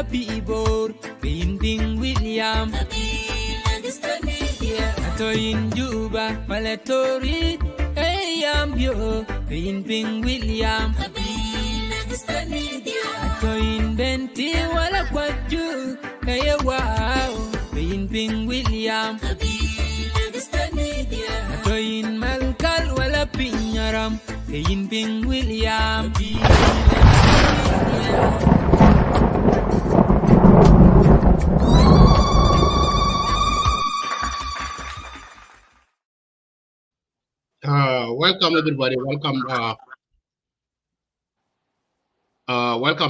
wala bibor Bin Bing William Atoyin Juba wala Tori Yambio Bin Bing William Atoyin Benti wala Kwaju wow Bin Bing William Atoyin Malkal wala Pinyaram Bin Bing William Welcome everybody. Welcome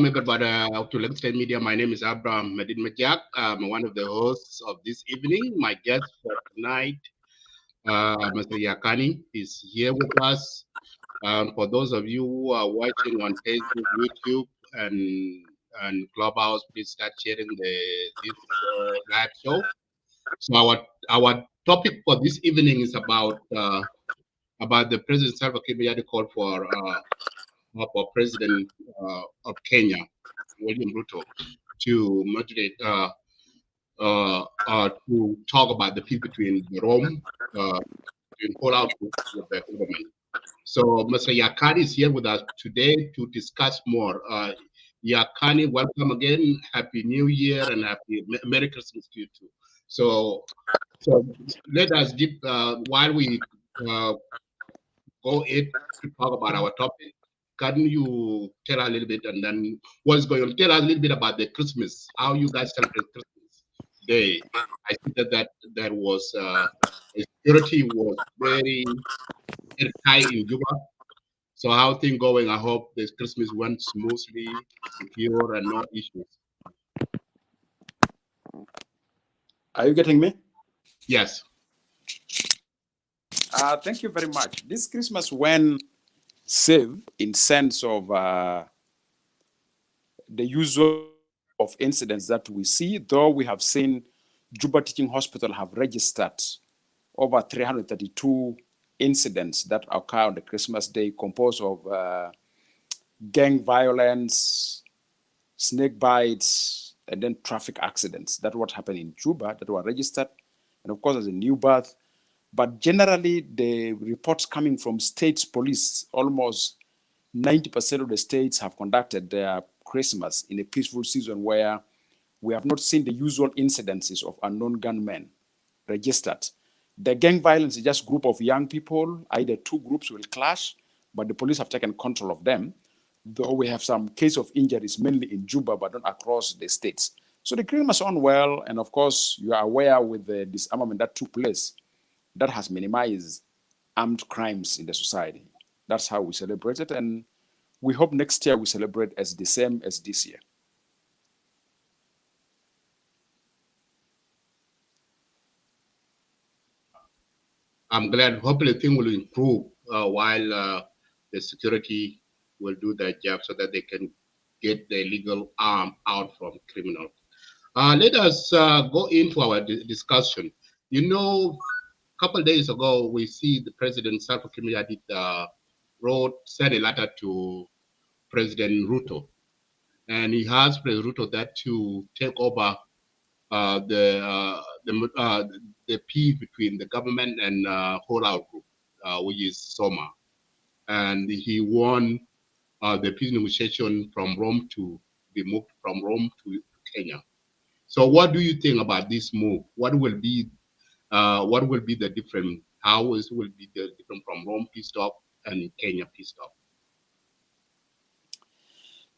everybody to Lexington Media. My name is Abraham Medin Majak. I'm one of the hosts of this evening. My guest for tonight, Mr. Yakani, is here with us. For those of you who are watching on Facebook, YouTube, and Clubhouse, please start sharing this live show. So our topic for this evening is about the President Salva Kiir call for President of Kenya, William Ruto, to moderate to talk about the peace between the Rome between fallout with the government. So Mr. Yakani is here with us today to discuss more. Yakani, welcome again. Happy New Year and Merry Christmas to you too. So let us while we go in to talk about our topic. Can you tell us a little bit, and then what's going on? Tell us a little bit about the Christmas, how you guys celebrate Christmas Day. I think that there was security was very tight in Juba. So how things going? I hope this Christmas went smoothly, secure, and no issues. Are you getting me? Yes. Thank you very much. This Christmas went safe in sense of the usual of incidents that we see, though we have seen Juba Teaching Hospital have registered over 332 incidents that occur on the Christmas Day, composed of gang violence, snake bites, and then traffic accidents. That's what happened in Juba that were registered. And of course, as a new birth. But generally, the reports coming from states police, almost 90% of the states have conducted their Christmas in a peaceful season where we have not seen the usual incidences of unknown gunmen registered. The gang violence is just a group of young people. Either two groups will clash, but the police have taken control of them, though we have some case of injuries, mainly in Juba, but not across the states. So the Christmas on well, and of course, you are aware with the disarmament that took place, that has minimized armed crimes in the society. That's how we celebrate it, and we hope next year we celebrate as the same as this year. I'm glad. Hopefully, things will improve while the security will do their job so that they can get the illegal arm out from criminals. Let us go into our discussion. You know, a couple of days ago, we see the President Salva Kiir sent a letter to President Ruto, and he asked President Ruto that to take over the peace between the government and Fallout Group, which is Soma, and he won the peace negotiation from Rome to be moved from Rome to Kenya. So, what do you think about this move? What will be the difference? How will be the different from Rome peace talk and Kenya peace talk?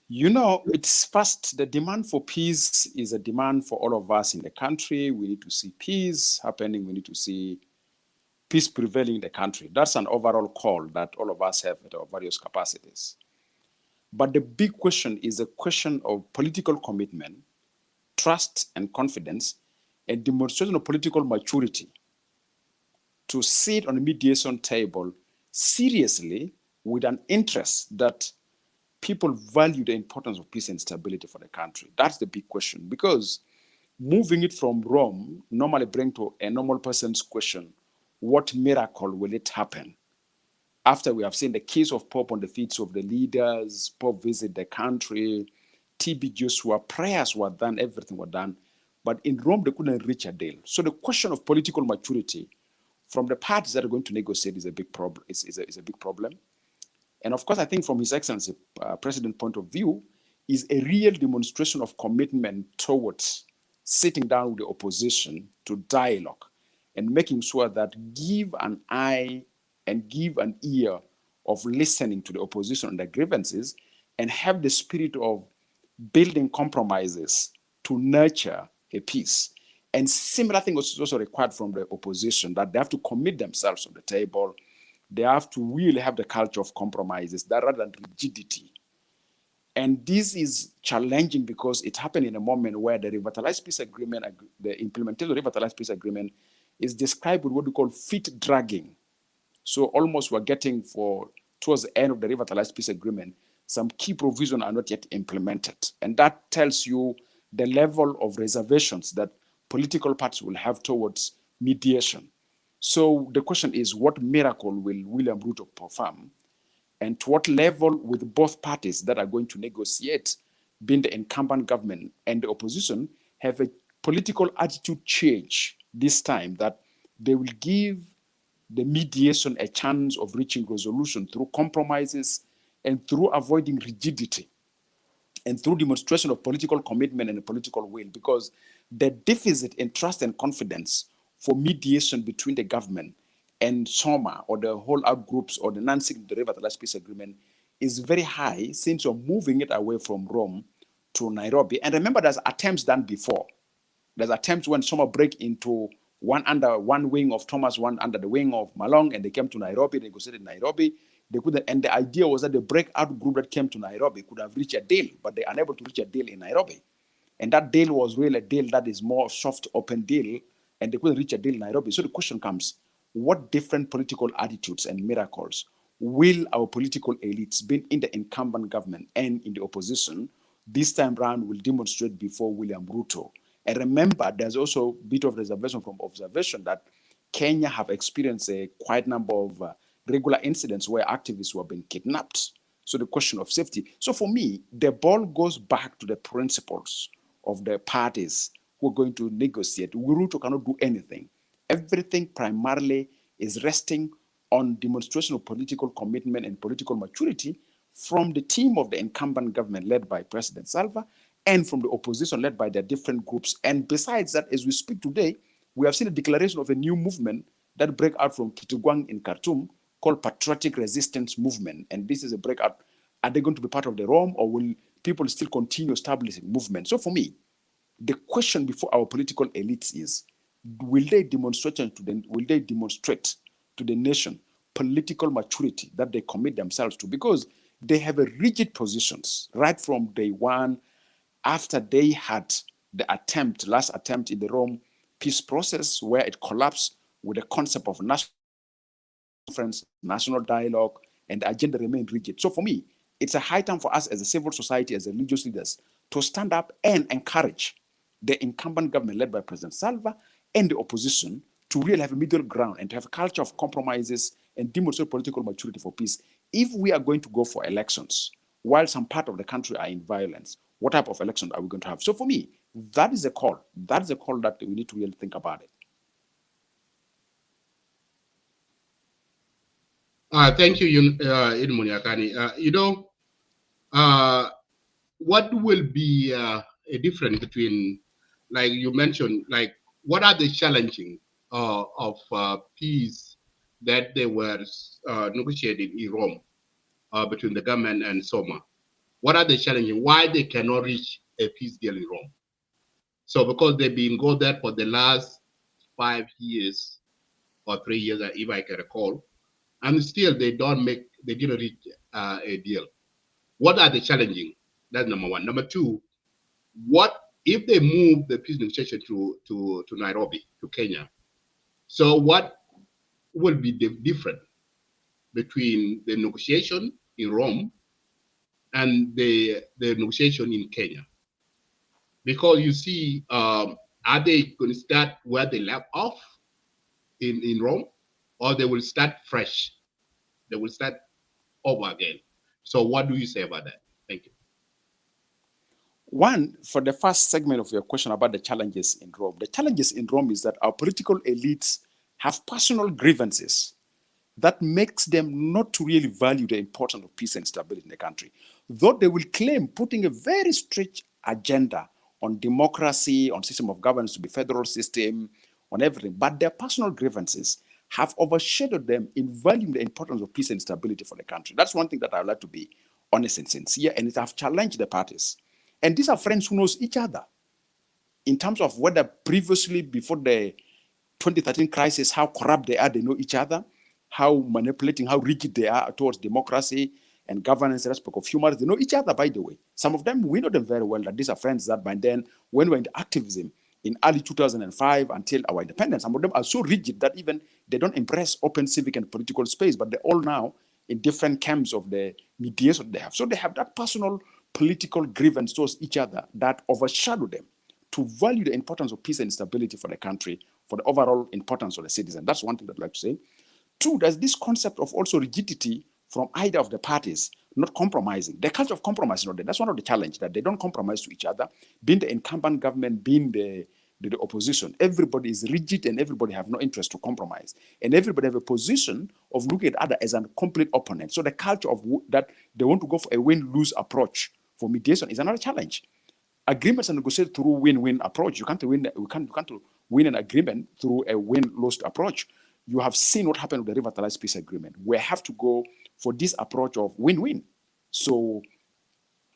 You know, it's first, the demand for peace is a demand for all of us in the country. We need to see peace happening. We need to see peace prevailing in the country. That's an overall call that all of us have at our various capacities. But the big question is a question of political commitment, trust and confidence, and demonstration of political maturity to sit on a mediation table seriously with an interest that people value the importance of peace and stability for the country. That's the big question, because moving it from Rome normally brings to a normal person's question, what miracle will it happen? After we have seen the case of Pope on the feet of the leaders, Pope visit the country, TB Joshua, prayers were done, everything was done. But in Rome, they couldn't reach a deal. So the question of political maturity from the parties that are going to negotiate is a big problem. Is a big problem. And of course, I think from His Excellency President point of view, is a real demonstration of commitment towards sitting down with the opposition to dialogue and making sure that give an eye and give an ear of listening to the opposition and their grievances, and have the spirit of building compromises to nurture a peace. And similar thing is also required from the opposition, that they have to commit themselves on the table. They have to really have the culture of compromises that rather than rigidity. And this is challenging because it happened in a moment where the revitalized peace agreement, the implementation of the revitalized peace agreement is described with what we call feet dragging. So almost we're getting towards the end of the revitalized peace agreement, some key provisions are not yet implemented. And that tells you the level of reservations that political parties will have towards mediation. So the question is, what miracle will William Ruto perform? And to what level with both parties that are going to negotiate, being the incumbent government and the opposition, have a political attitude change this time, that they will give the mediation a chance of reaching resolution through compromises and through avoiding rigidity and through demonstration of political commitment and political will, because the deficit in trust and confidence for mediation between the government and SOMA or the whole out groups or the non-signatory revitalized peace agreement is very high, since you're moving it away from Rome to Nairobi. And remember, there's attempts done before. There's attempts when SOMA break into one under one wing of Thomas, one under the wing of Malong, and they came to Nairobi, they negotiated in Nairobi. They couldn't, and the idea was that the breakout group that came to Nairobi could have reached a deal, but they're unable to reach a deal in Nairobi. And that deal was really a deal that is more soft, open deal, and they couldn't reach a deal in Nairobi. So the question comes, what different political attitudes and miracles will our political elites, being in the incumbent government and in the opposition, this time round will demonstrate before William Ruto? And remember, there's also a bit of reservation from observation that Kenya have experienced a quite number of regular incidents where activists were being kidnapped. So the question of safety. So for me, the ball goes back to the principles of the parties who are going to negotiate. Ruto cannot do anything. Everything primarily is resting on demonstration of political commitment and political maturity from the team of the incumbent government led by President Salva, and from the opposition led by their different groups. And besides that, as we speak today, we have seen a declaration of a new movement that break out from Kitugwang in Khartoum called Patriotic Resistance Movement. And this is a breakout. Are they going to be part of the ROM, or will people still continue establishing movement? So for me, the question before our political elites is, will they demonstrate to the nation political maturity that they commit themselves to? Because they have a rigid positions right from day one, after they had the last attempt in the Rome peace process, where it collapsed with the concept of national conference, national dialogue, and the agenda remained rigid. So for me, it's a high time for us as a civil society, as religious leaders, to stand up and encourage the incumbent government led by President Salva and the opposition to really have a middle ground and to have a culture of compromises and demonstrate political maturity for peace. If we are going to go for elections, while some part of the country are in violence, what type of elections are we going to have? So for me, that is a call. That is a call that we need to really think about it. Thank you, Edmund Yakani. What will be a difference between, like you mentioned, like what are the challenging of peace that they were negotiated in Rome between the government and SOMA? What are the challenges? Why they cannot reach a peace deal in Rome? So because they've been go there for the last 5 years or 3 years, if I can recall, and still they didn't reach a deal. What are the challenging? That's number one. Number two, what if they move the peace negotiation to Nairobi, to Kenya? So what will be the difference between the negotiation in Rome and the negotiation in Kenya? Because you see, are they going to start where they left off in Rome, or they will start fresh? They will start over again. So what do you say about that? Thank you. One, for the first segment of your question about the challenges in Rome, the challenges in Rome is that our political elites have personal grievances that makes them not to really value the importance of peace and stability in the country. Though they will claim putting a very strict agenda on democracy, on system of governance to be federal system, on everything, but their personal grievances have overshadowed them in valuing the importance of peace and stability for the country. That's one thing that I would like to be honest and sincere, and it have challenged the parties. And these are friends who knows each other in terms of whether previously, before the 2013 crisis, how corrupt they are, they know each other, how manipulating, how rigid they are towards democracy and governance, respect of humans. They know each other, by the way. Some of them, we know them very well, that these are friends that by then, when we were in activism in early 2005 until our independence, some of them are so rigid that even they don't embrace open civic and political space, but they're all now in different camps of the mediation they have. So they have that personal political grievance towards each other that overshadow them to value the importance of peace and stability for the country, for the overall importance of the citizen. That's one thing that I'd like to say. Two, there's this concept of also rigidity from either of the parties, not compromising. The culture of compromise is not there. That's one of the challenges, that they don't compromise to each other. Being the incumbent government, being the opposition, everybody is rigid and everybody have no interest to compromise. And everybody have a position of looking at other as a complete opponent. So the culture of that they want to go for a win-lose approach for mediation is another challenge. Agreements are negotiated through win-win approach. You can't win an agreement through a win-lose approach. You have seen what happened with the revitalized peace agreement. We have to go for this approach of win-win. So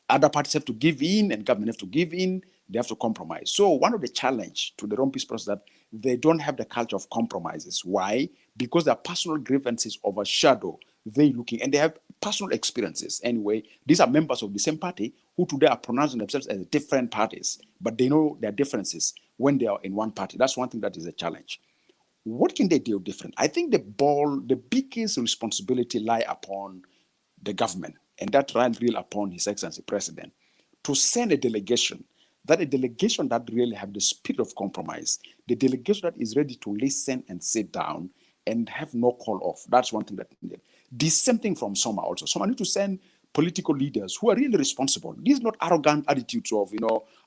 other parties have to give in and government have to give in. They have to compromise. So one of the challenge to the Rome peace process is that they don't have the culture of compromises. Why? Because their personal grievances overshadow they looking, and they have personal experiences. Anyway, these are members of the same party who today are pronouncing themselves as different parties, but they know their differences when they are in one party. That's one thing that is a challenge. What can they do different? I think the biggest responsibility lie upon the government, and that lies really upon His Excellency President, to send a delegation that really have the spirit of compromise, the delegation that is ready to listen and sit down and have no call off. That's one thing that needed. The same thing from Soma also. Soma need to send political leaders who are really responsible. These not arrogant attitudes of,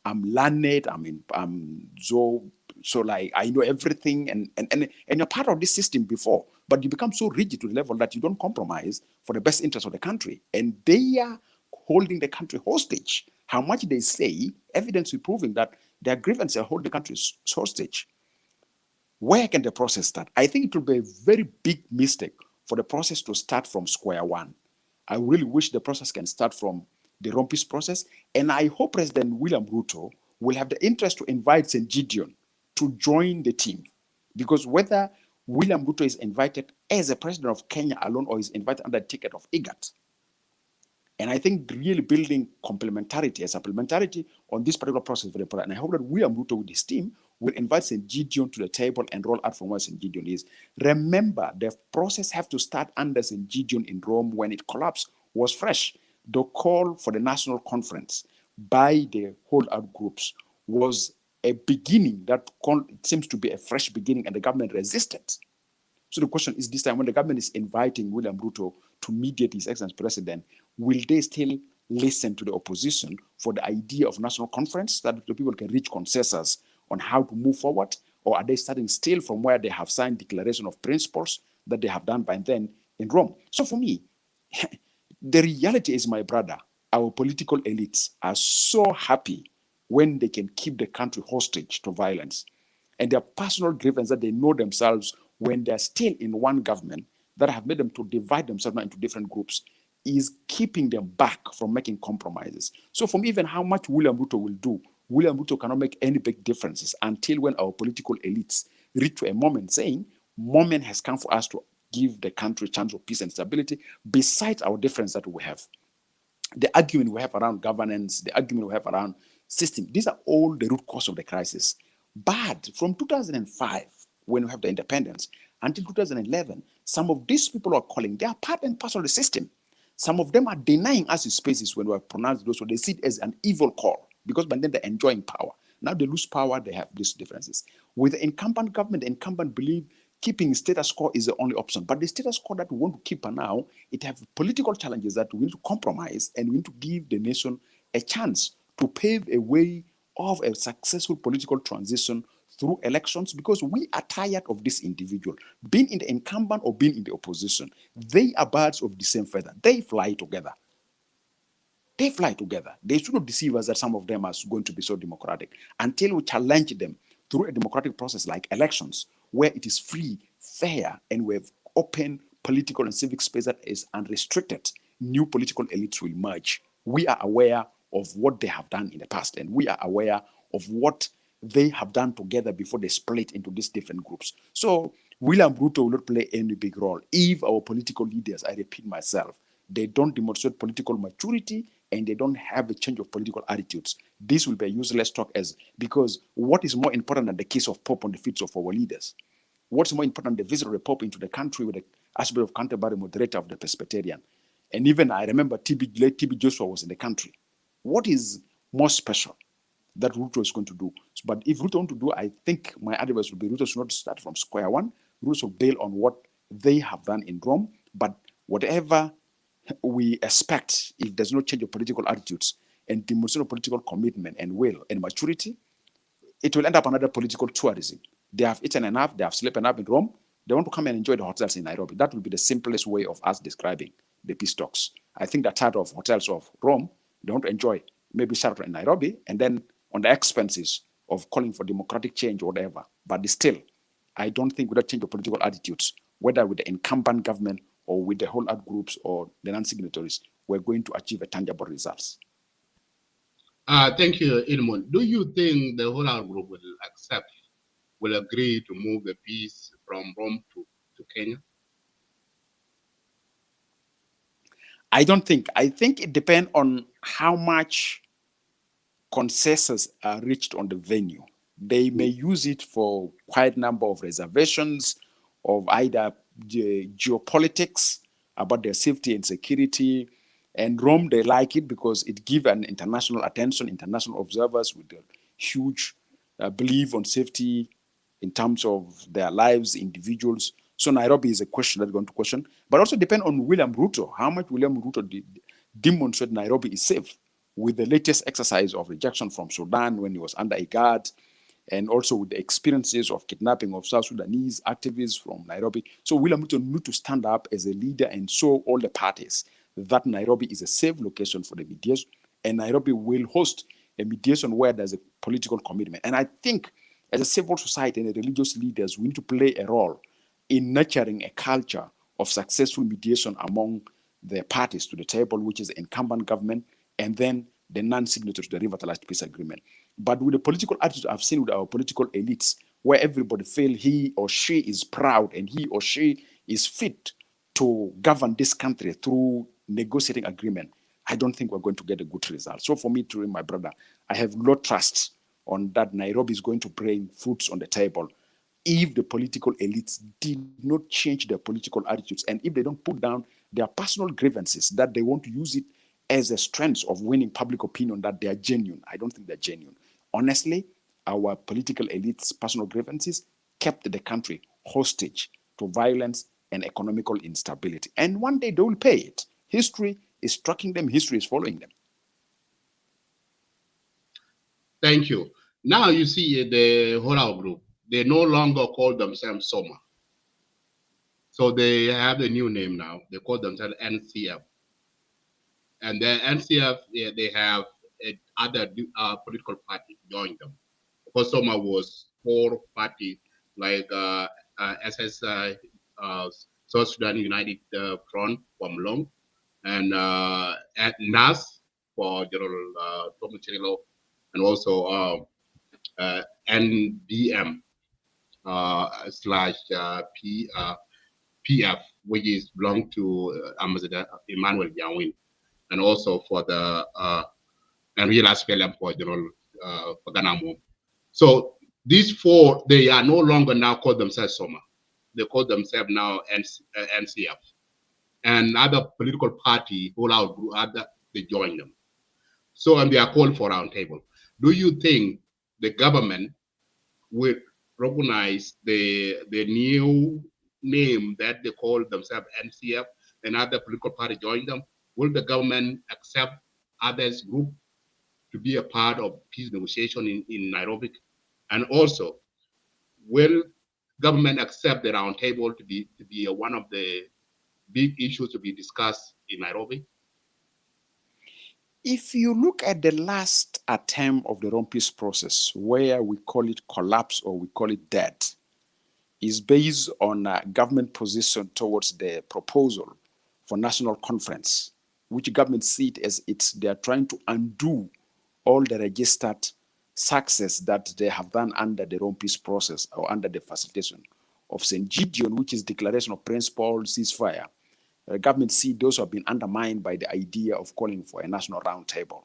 I'm learned, I'm so like I know everything, and you're part of this system before, but you become so rigid to the level that you don't compromise for the best interest of the country. And they are holding the country hostage. How much they say, evidence is proving that their grievances are holding the country hostage. Where can the process start? I think it will be a very big mistake for the process to start from square one. I really wish the process can start from the Rome peace process, and I hope President William Ruto will have the interest to invite St. Gideon to join the team, because whether William Ruto is invited as a president of Kenya alone or is invited under the ticket of IGAT, and I think really building complementarity and supplementarity on this particular process is very important. And I hope that William Ruto with his team will invite St. Gideon to the table and roll out from where St. Gideon is. Remember, the process have to start under St. Gideon in Rome when it collapsed was fresh. The call for the national conference by the holdout groups was a beginning that seems to be a fresh beginning, and the government resisted. So the question is, this time when the government is inviting William Ruto to mediate His Excellency President, will they still listen to the opposition for the idea of national conference, that the people can reach consensus on how to move forward? Or are they starting still from where they have signed declaration of principles that they have done by then in Rome? So for me, the reality is, my brother, our political elites are so happy when they can keep the country hostage to violence. And their personal grievance that they know themselves when they're still in one government that have made them to divide themselves into different groups is keeping them back from making compromises. So for me, even how much William Ruto will do, William Ruto cannot make any big differences until when our political elites reach to a moment saying, moment has come for us to give the country a chance of peace and stability, besides our difference that we have. The argument we have around governance, the argument we have around system, these are all the root cause of the crisis. But from 2005, when we have the independence, until 2011, some of these people are calling, they are part and parcel of the system. Some of them are denying us spaces when we have pronounced those, so they see it as an evil call, because by then they're enjoying power. Now they lose power, they have these differences. With the incumbent government, the incumbent believe keeping status quo is the only option. But the status quo that we want to keep now, it has political challenges that we need to compromise, and we need to give the nation a chance to pave a way of a successful political transition through elections, because we are tired of this individual being in the incumbent or being in the opposition. They are birds of the same feather. They fly together. They fly together. They should not deceive us that some of them are going to be so democratic until we challenge them through a democratic process like elections, where it is free, fair, and we have open political and civic space that is unrestricted. New political elites will emerge. We are aware of what they have done in the past, and we are aware of what they have done together before they split into these different groups. So William Ruto will not play any big role if our political leaders, I repeat myself, they don't demonstrate political maturity and they don't have a change of political attitudes. This will be a useless talk, as because what is more important than the kiss of Pope on the feet of our leaders? What's more important than the visit of the Pope into the country with the Archbishop of Canterbury, moderator of the Presbyterian? And even I remember late TB Joshua was in the country. What is more special that Ruto is going to do? But if Ruto want to do, I think my advice would be Ruto should not start from square one. Ruto should bail on what they have done in Rome, but whatever we expect, if there's no change of political attitudes and demonstration of political commitment and will and maturity, it will end up another political tourism. They have eaten enough, they have slept enough in Rome, they want to come and enjoy the hotels in Nairobi. That will be the simplest way of us describing the peace talks. I think they're tired of hotels of Rome. They want to enjoy maybe Sheraton in Nairobi, and then on the expenses of calling for democratic change or whatever. But still, I don't think with a change of political attitudes, whether with the incumbent government or with the whole out groups or the non-signatories, we're going to achieve a tangible results. Thank you, Edmund. Do you think the whole out group will agree to move the peace from Rome to Kenya? I don't think. I think it depends on how much consensus are reached on the venue. They may use it for quite a number of reservations of either geopolitics about their safety and security. And Rome, they like it because it gives an international attention, international observers with a huge belief on safety in terms of their lives, individuals. So Nairobi is a question that's going to question, but also depend on William Ruto, how much William Ruto demonstrate Nairobi is safe with the latest exercise of rejection from Sudan when he was under a guard, and also with the experiences of kidnapping of South Sudanese activists from Nairobi. So William Ruto need to stand up as a leader and show all the parties that Nairobi is a safe location for the mediation, and Nairobi will host a mediation where there's a political commitment. And I think as a civil society and religious leaders, we need to play a role in nurturing a culture of successful mediation among the parties to the table, which is the incumbent government, and then the non-signatories to the revitalized peace agreement. But with the political attitude I've seen with our political elites, where everybody feel he or she is proud and he or she is fit to govern this country through negotiating agreement, I don't think we're going to get a good result. So for me, to my brother, I have no trust on that Nairobi is going to bring fruits on the table if the political elites did not change their political attitudes, and if they don't put down their personal grievances, that they want to use it as a strength of winning public opinion, that they are genuine. I don't think they're genuine. Honestly, our political elites' personal grievances kept the country hostage to violence and economical instability. And one day they will pay it. History is tracking them. History is following them. Thank you. Now you see the Horao group, they no longer call themselves Soma. So they have a new name now. They call themselves NCF. And the NCF, they have other political party join them. Because Soma was 4 party like SSI, South Sudan United Front from Long, and at NAS for General Thomas Chirilo, and also NBM / PF, which is belong to Ambassador Emmanuel Jawin, and also for the and real SPLM for General Paganamo. So these 4, they are no longer now called themselves Soma. They call themselves now NCF. And other political party who out they join them. So, and they are called for roundtable. Do you think the government will recognize the new name that they call themselves NCF and other political party join them? Will the government accept others group to be a part of peace negotiation in Nairobi? And also, will government accept the roundtable to be one of the big issues to be discussed in Nairobi? If you look at the last attempt of the Rome peace process, where we call it collapse or we call it dead, is based on a government position towards the proposal for national conference, which government see it as they are trying to undo all the registered success that they have done under the Rome peace process or under the facilitation of St. Gideon, which is declaration of principle, ceasefire. Government see those have been undermined by the idea of calling for a national roundtable.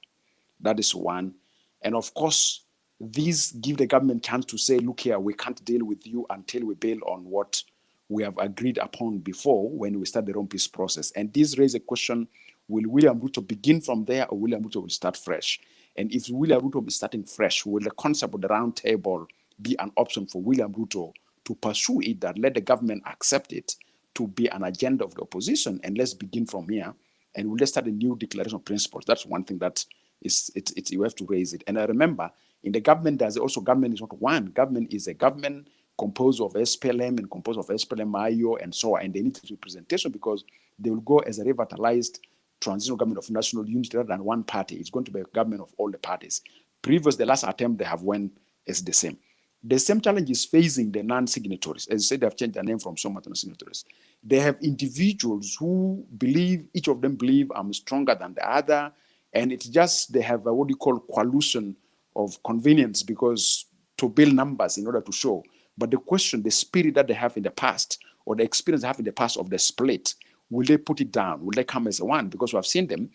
That is one. And of course, these give the government chance to say, look here, we can't deal with you until we build on what we have agreed upon before when we start the Rome peace process. And this raises a question, will William Ruto begin from there or William Ruto will start fresh? And if William Ruto be starting fresh, will the concept of the roundtable be an option for William Ruto to pursue it, that let the government accept it to be an agenda of the opposition, and let's begin from here, and we'll start a new declaration of principles. That's one thing that you have to raise it. And I remember, in the government, there's also government is not one. Government is a government composed of SPLM and composed of SPLM-IO and so on, and they need representation because they will go as a revitalized transitional government of national unity rather than one party. It's going to be a government of all the parties. The last attempt they have won is the same. The same challenge is facing the non-signatories. As I said, they have changed their name from SOMA to non-signatories. They have individuals who believe, each of them believe I'm stronger than the other, and it's just they have what you call coalition of convenience because to build numbers in order to show. But the question, the spirit that they have in the past or the experience they have in the past of the split, will they put it down? Will they come as one? Because we have seen them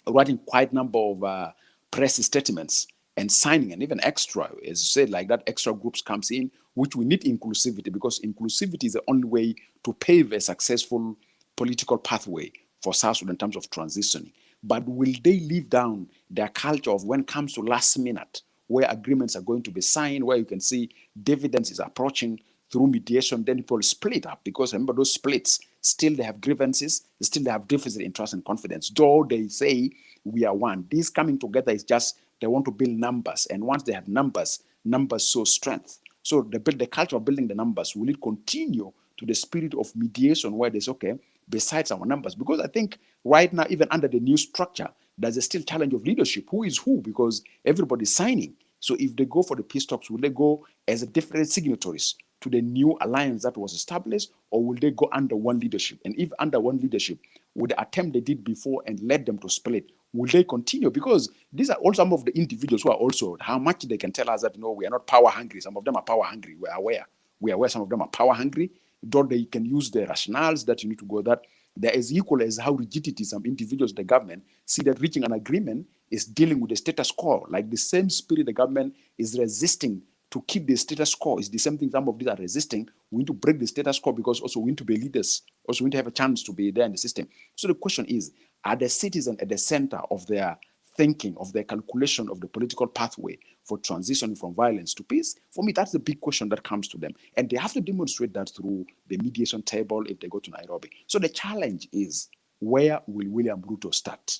writing quite a number of press statements and signing, and even extra, as you said, like that extra groups comes in, which we need inclusivity, because inclusivity is the only way to pave a successful political pathway for South Sudan in terms of transitioning. But will they leave down their culture of when it comes to last minute, where agreements are going to be signed, where you can see dividends is approaching through mediation, then people split up, because remember those splits, still they have grievances, still they have deficit in trust and confidence, though they say we are one. This coming together is just they want to build numbers, and once they have numbers, numbers show strength. So the culture of building the numbers, will it continue to the spirit of mediation where there's, okay, besides our numbers? Because I think right now, even under the new structure, there's a still challenge of leadership. Who is who? Because everybody's signing. So if they go for the peace talks, will they go as a different signatories to the new alliance that was established, or will they go under one leadership? And if under one leadership, with the attempt they did before and led them to split, will they continue? Because these are all some of the individuals who are also, how much they can tell us that, no, we are not power hungry. Some of them are power hungry. We are aware. We are aware some of them are power hungry. Though they can use the rationales that you need to go that there is equal as how rigidity some individuals in the government see that reaching an agreement is dealing with the status quo. Like the same spirit the government is resisting to keep the status quo is the same thing some of these are resisting. We need to break the status quo because also we need to be leaders. Also we need to have a chance to be there in the system. So the question is, are the citizens at the center of their thinking, of their calculation of the political pathway for transitioning from violence to peace? For me, that's the big question that comes to them. And they have to demonstrate that through the mediation table if they go to Nairobi. So the challenge is, where will William Ruto start?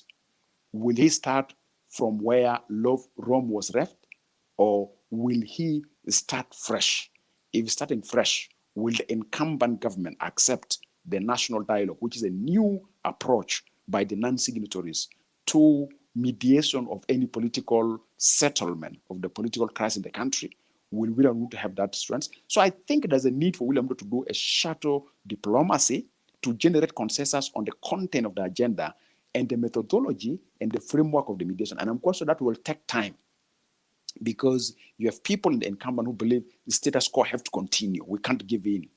Will he start from where Rome was left, or will he start fresh? If starting fresh, will the incumbent government accept the national dialogue, which is a new approach by the non-signatories to mediation of any political settlement of the political crisis in the country? Will William Ruto have that strength? So I think there's a need for William Ruto to do a shadow diplomacy to generate consensus on the content of the agenda and the methodology and the framework of the mediation. And I'm quite sure that will take time, because you have people in the incumbent who believe the status quo have to continue. We can't give in.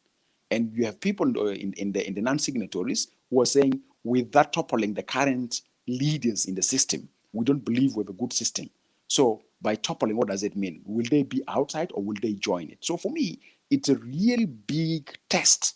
And you have people in the non-signatories who are saying, with that toppling the current leaders in the system, we don't believe we have a good system. So by toppling, what does it mean? Will they be outside or will they join it? So for me, it's a real big test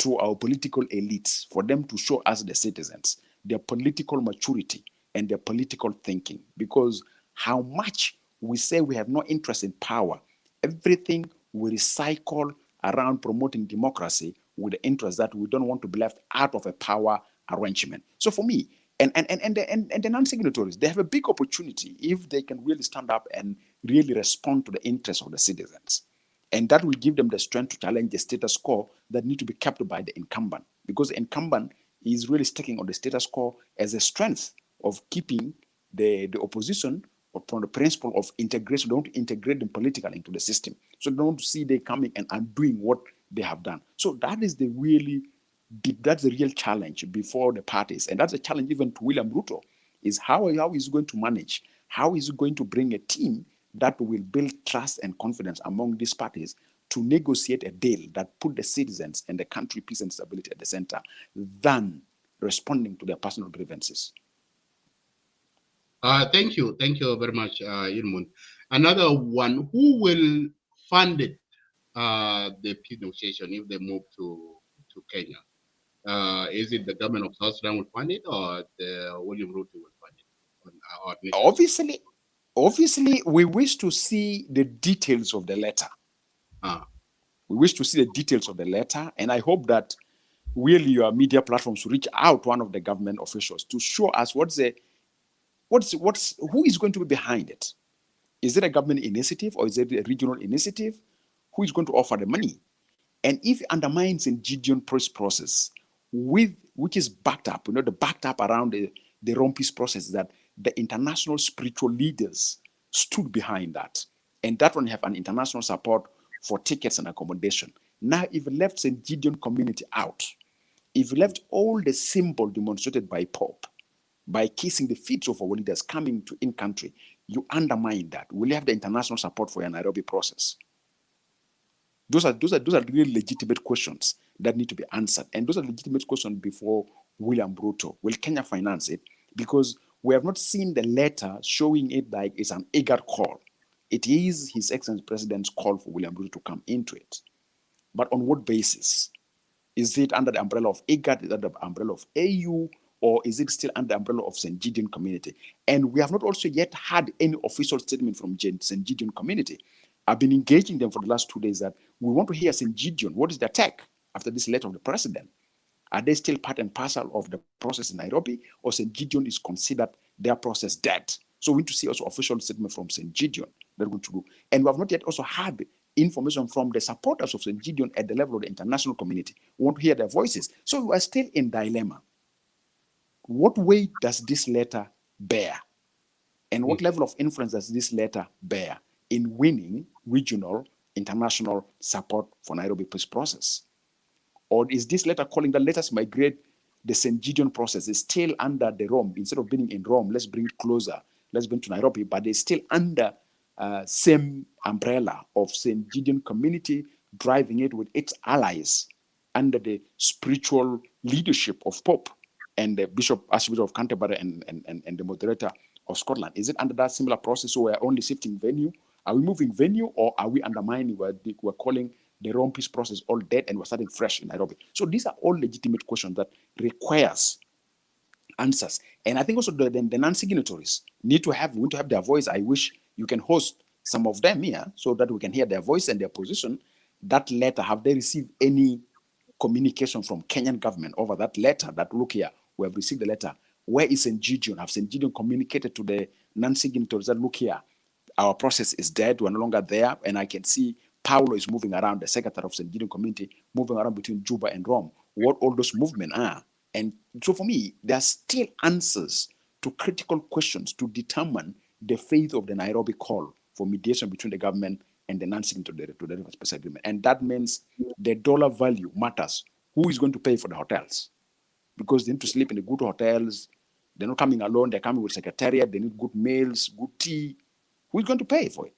to our political elites for them to show us, the citizens, their political maturity and their political thinking. Because how much we say we have no interest in power, everything we recycle around promoting democracy with the interest that we don't want to be left out of a power arrangement. So for me, And the non-signatories, they have a big opportunity if they can really stand up and really respond to the interests of the citizens. And that will give them the strength to challenge the status quo that need to be kept by the incumbent, because the incumbent is really sticking on the status quo as a strength of keeping the opposition upon the principle of integration. They want to integrate them politically into the system. So they don't want to see they coming and undoing what they have done. So that is that's the real challenge before the parties. And that's a challenge even to William Ruto, is how is he going to manage, how is he going to bring a team that will build trust and confidence among these parties to negotiate a deal that put the citizens and the country peace and stability at the center, than responding to their personal grievances. Thank you very much, Edmund. Another one, who will fund it, the peace negotiation if they move to Kenya? Is it the government of South Sudan will fund it, or the William Ruto will fund it? Obviously, we wish to see the details of the letter. We wish to see the details of the letter, and I hope that really your media platforms reach out to one of the government officials to show us who is going to be behind it. Is it a government initiative, or is it a regional initiative? Who is going to offer the money? And if it undermines the Gideon process, which is backed up, the backed up around the Rome peace process, that the international spiritual leaders stood behind that, and that one have an international support for tickets and accommodation. Now, if you left St. Gideon community out, if you left all the symbol demonstrated by Pope, by kissing the feet of our leaders coming to in country, you undermine that. Will you have the international support for your Nairobi process? Those are really legitimate questions that need to be answered. And those are legitimate questions before William Ruto. Will Kenya finance it? Because we have not seen the letter showing it like it's an IGAD call. It is His Excellency President's call for William Ruto to come into it. But on what basis? Is it under the umbrella of IGAD? Is it under the umbrella of AU? Or is it still under the umbrella of St. Gideon community? And we have not also yet had any official statement from St. Gideon community. I've been engaging them for the last 2 days that we want to hear St. Gideon. What is their take after this letter of the president? Are they still part and parcel of the process in Nairobi, or St. Gideon is considered their process dead? So we need to see also official statement from St. Gideon that we're going to do. And we have not yet also had information from the supporters of St. Gideon at the level of the international community. We want to hear their voices. So we are still in dilemma. What weight does this letter bear? And what level of influence does this letter bear in winning regional, international support for Nairobi peace process? Or is this letter calling that let us migrate the St. Gideon process? Is still under the Rome, instead of being in Rome, let's bring it closer, let's bring it to Nairobi, but it's still under same umbrella of St. Gideon community, driving it with its allies under the spiritual leadership of Pope and the Archbishop of Canterbury and the moderator of Scotland. Is it under that similar process, so we're only shifting venue? Are we moving venue, or are we undermining what we're calling the Rome peace process all dead and we're starting fresh in Nairobi? So these are all legitimate questions that requires answers. And I think also the non-signatories need to have their voice. I wish you can host some of them here so that we can hear their voice and their position. That letter, have they received any communication from Kenyan government over that letter? That look here, we have received the letter. Where is St. Gideon? Have St. Gideon communicated to the non-signatories that look here, our process is dead, we're no longer there, and I can see Paulo is moving around, the secretary of St. Gideon community, moving around between Juba and Rome, what all those movements are. And so for me, there are still answers to critical questions to determine the fate of the Nairobi call for mediation between the government and the non-signatory to the Rivers Peace Agreement. And that means the dollar value matters. Who is going to pay for the hotels? Because they need to sleep in the good hotels. They're not coming alone. They're coming with secretariat. They need good meals, good tea. Who is going to pay for it?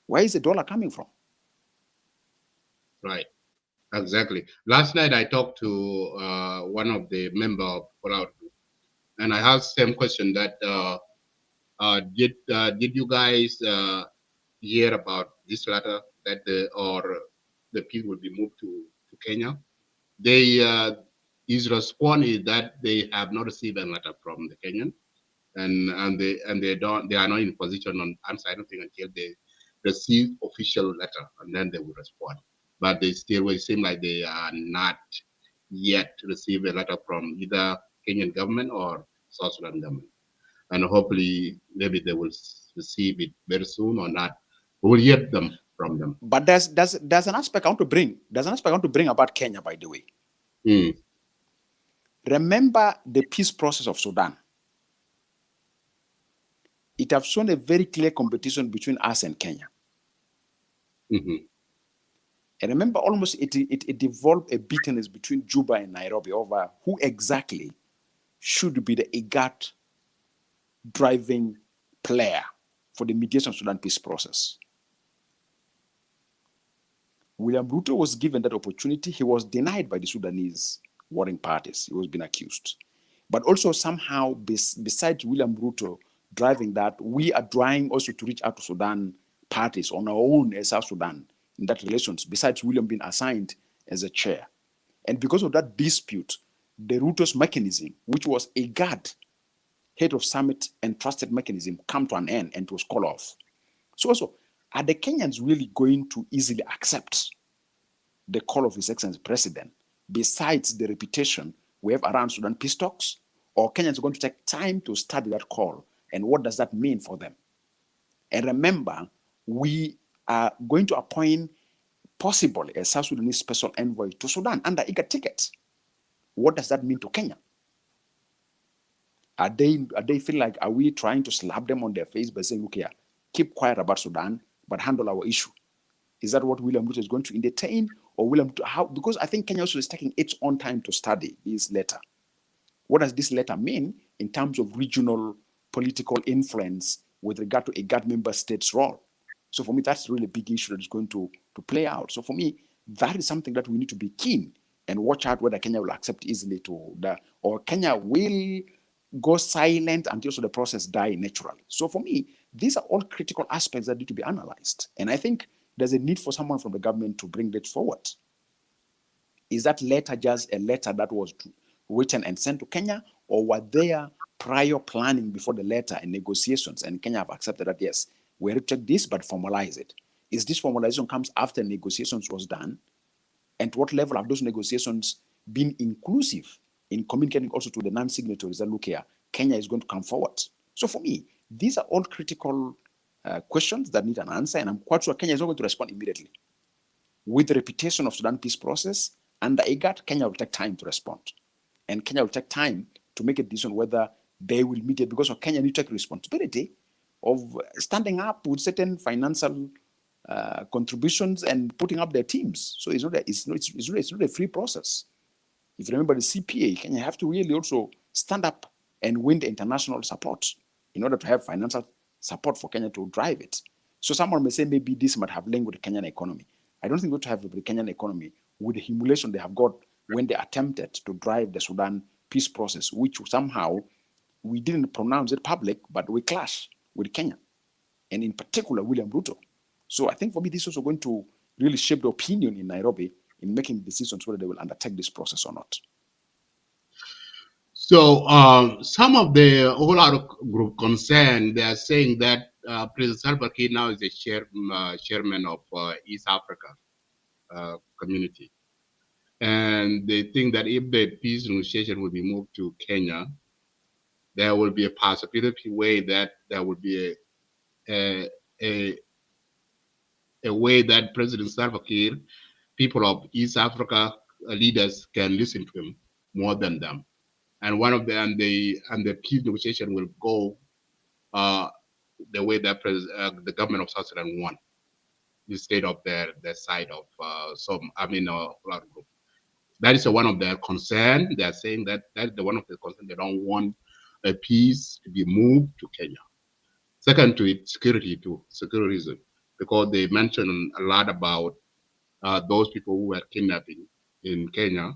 Where is the dollar coming from? Right, exactly. Last night I talked to one of the members of Polar, and I asked the same question that did you guys hear about this letter that the people will be moved to Kenya? His response is that they have not received a letter from the Kenyan, and they are not in position on answer anything until they receive official letter, and then they will respond. But they still will seem like they are not yet received a letter from either Kenyan government or South Sudan government. And hopefully, maybe they will receive it very soon or not. We will hear them from them. But there's an aspect I want to bring. There's an aspect I want to bring about Kenya, by the way. Mm. Remember the peace process of Sudan. It has shown a very clear competition between us and Kenya. Mm-hmm. And remember, almost it devolved a bitterness between Juba and Nairobi over who exactly should be the IGAD driving player for the mediation of Sudan peace process. William Ruto was given that opportunity. He was denied by the Sudanese warring parties. He was being accused. But also somehow, besides William Ruto driving that, we are trying also to reach out to Sudan parties on our own as South Sudan in that relations, besides William being assigned as a chair. And because of that dispute, the Ruto's mechanism, which was a guard, head of summit and trusted mechanism, come to an end and it was called off. So also, are the Kenyans really going to easily accept the call of His Excellency President, besides the reputation we have around Sudan peace talks? Or Kenyans are going to take time to study that call and what does that mean for them? And remember, we are going to appoint possibly a South Sudanese special envoy to Sudan under IGAD ticket. What does that mean to Kenya? Are they feel like, are we trying to slap them on their face by saying, look here, keep quiet about Sudan, but handle our issue? Is that what William Ruto is going to entertain? Or William Ruto, how? Because I think Kenya also is taking its own time to study this letter. What does this letter mean in terms of regional political influence with regard to a IGAD member state's role? So for me, that's really a big issue that is going to play out. So for me, that is something that we need to be keen and watch out whether Kenya will accept easily or Kenya will go silent until the process die naturally. So for me, these are all critical aspects that need to be analyzed. And I think there's a need for someone from the government to bring that forward. Is that letter just a letter that was written and sent to Kenya, or were there prior planning before the letter and negotiations, and Kenya have accepted that, yes, we reject this, but formalize it? Is this formalization comes after negotiations was done? And to what level have those negotiations been inclusive in communicating also to the non-signatories that, look here, Kenya is going to come forward? So for me, these are all critical questions that need an answer, and I'm quite sure Kenya is not going to respond immediately. With the reputation of Sudan peace process under IGAD, Kenya will take time to respond. And Kenya will take time to make a decision whether they will mediate, because of Kenya need to take responsibility of standing up with certain financial contributions and putting up their teams. So it's not a free process. If you remember the CPA, Kenya have to really also stand up and win the international support in order to have financial support for Kenya to drive it. So someone may say maybe this might have linked with the Kenyan economy. I don't think we have to have the Kenyan economy with the humiliation they have got when they attempted to drive the Sudan peace process, which somehow we didn't pronounce it public, but we clash with Kenya, and in particular William Ruto. So I think for me, this is also going to really shape the opinion in Nairobi in making decisions whether they will undertake this process or not. So some of the whole other group concerned, they are saying that President Salva Kiir now is the chairman of East Africa community. And they think that if the peace negotiation will be moved to Kenya, there will be a possibility way that there will be a way that President Salva Kiir, people of East Africa leaders can listen to him more than them. And one of them, the peace negotiation will go the way that the government of South Sudan want, instead of their side of group. That is one of their concern. They are saying that is one of the concern. They don't want a peace to be moved to Kenya. Second to it, security reason, because they mentioned a lot about those people who were kidnapping in Kenya,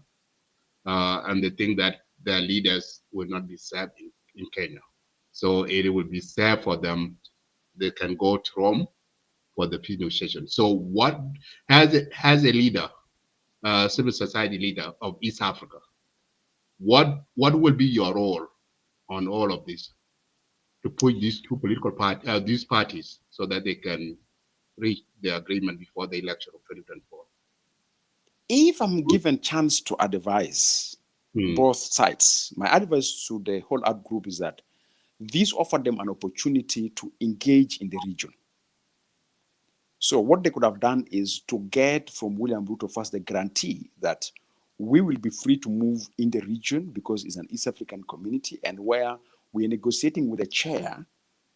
and they think that their leaders will not be served in Kenya. So it will be safe for them. They can go to Rome for the peace negotiation. So what has a leader, civil society leader of East Africa, what will be your role on all of this to push these two political these parties so that they can reach the agreement before the election of 2024? If I'm given chance to advise, both sides. My advice to the whole art group is that this offered them an opportunity to engage in the region. So what they could have done is to get from William Ruto first the guarantee that we will be free to move in the region because it's an East African community, and where we are negotiating with a chair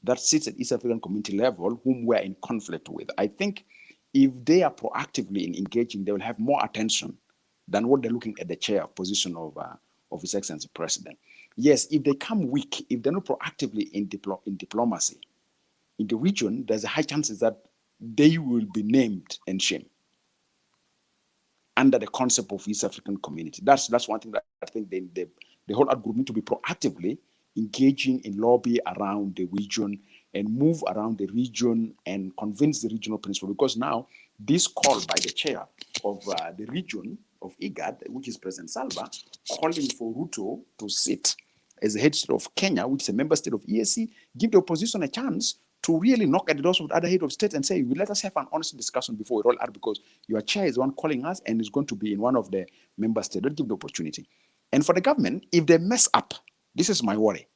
that sits at East African community level whom we're in conflict with. I think if they are proactively in engaging, they will have more attention than what they're looking at the chair position of His Excellency President. Yes, if they come weak, if they're not proactively in diplomacy in the region, there's a high chances that they will be named and shamed under the concept of East African community. That's one thing that I think the whole art group need to be proactively engaging in lobby around the region and move around the region and convince the regional principal. Because now this call by the chair of the region of IGAD, which is President Salva, calling for Ruto to sit as the head state of Kenya, which is a member state of EAC, give the opposition a chance to really knock at the doors of the other head of state and say, let us have an honest discussion before we roll out, because your chair is the one calling us and is going to be in one of the member states. Don't give the opportunity. And for the government, if they mess up, this is my worry.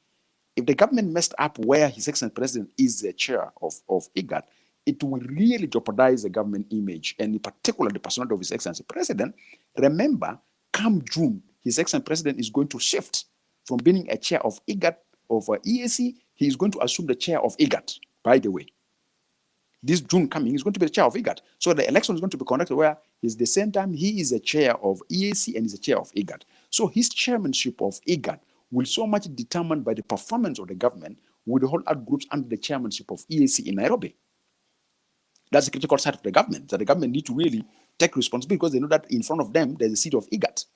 If the government messed up where His Excellency President is the chair of IGAD, it will really jeopardize the government image, and in particular the personality of His Excellency President. Remember, come June, His Excellency President is going to shift from being a chair of IGAD, of EAC, he is going to assume the chair of IGAD, by the way. This June coming, he's going to be the chair of IGAD. So the election is going to be conducted where he's the same time he is a chair of EAC and he's a chair of IGAD. So his chairmanship of IGAD will so much determined by the performance of the government with the whole art groups under the chairmanship of EAC in Nairobi. That's the critical side of the government, that the government need to really take responsibility, because they know that in front of them, there's a seat of IGAD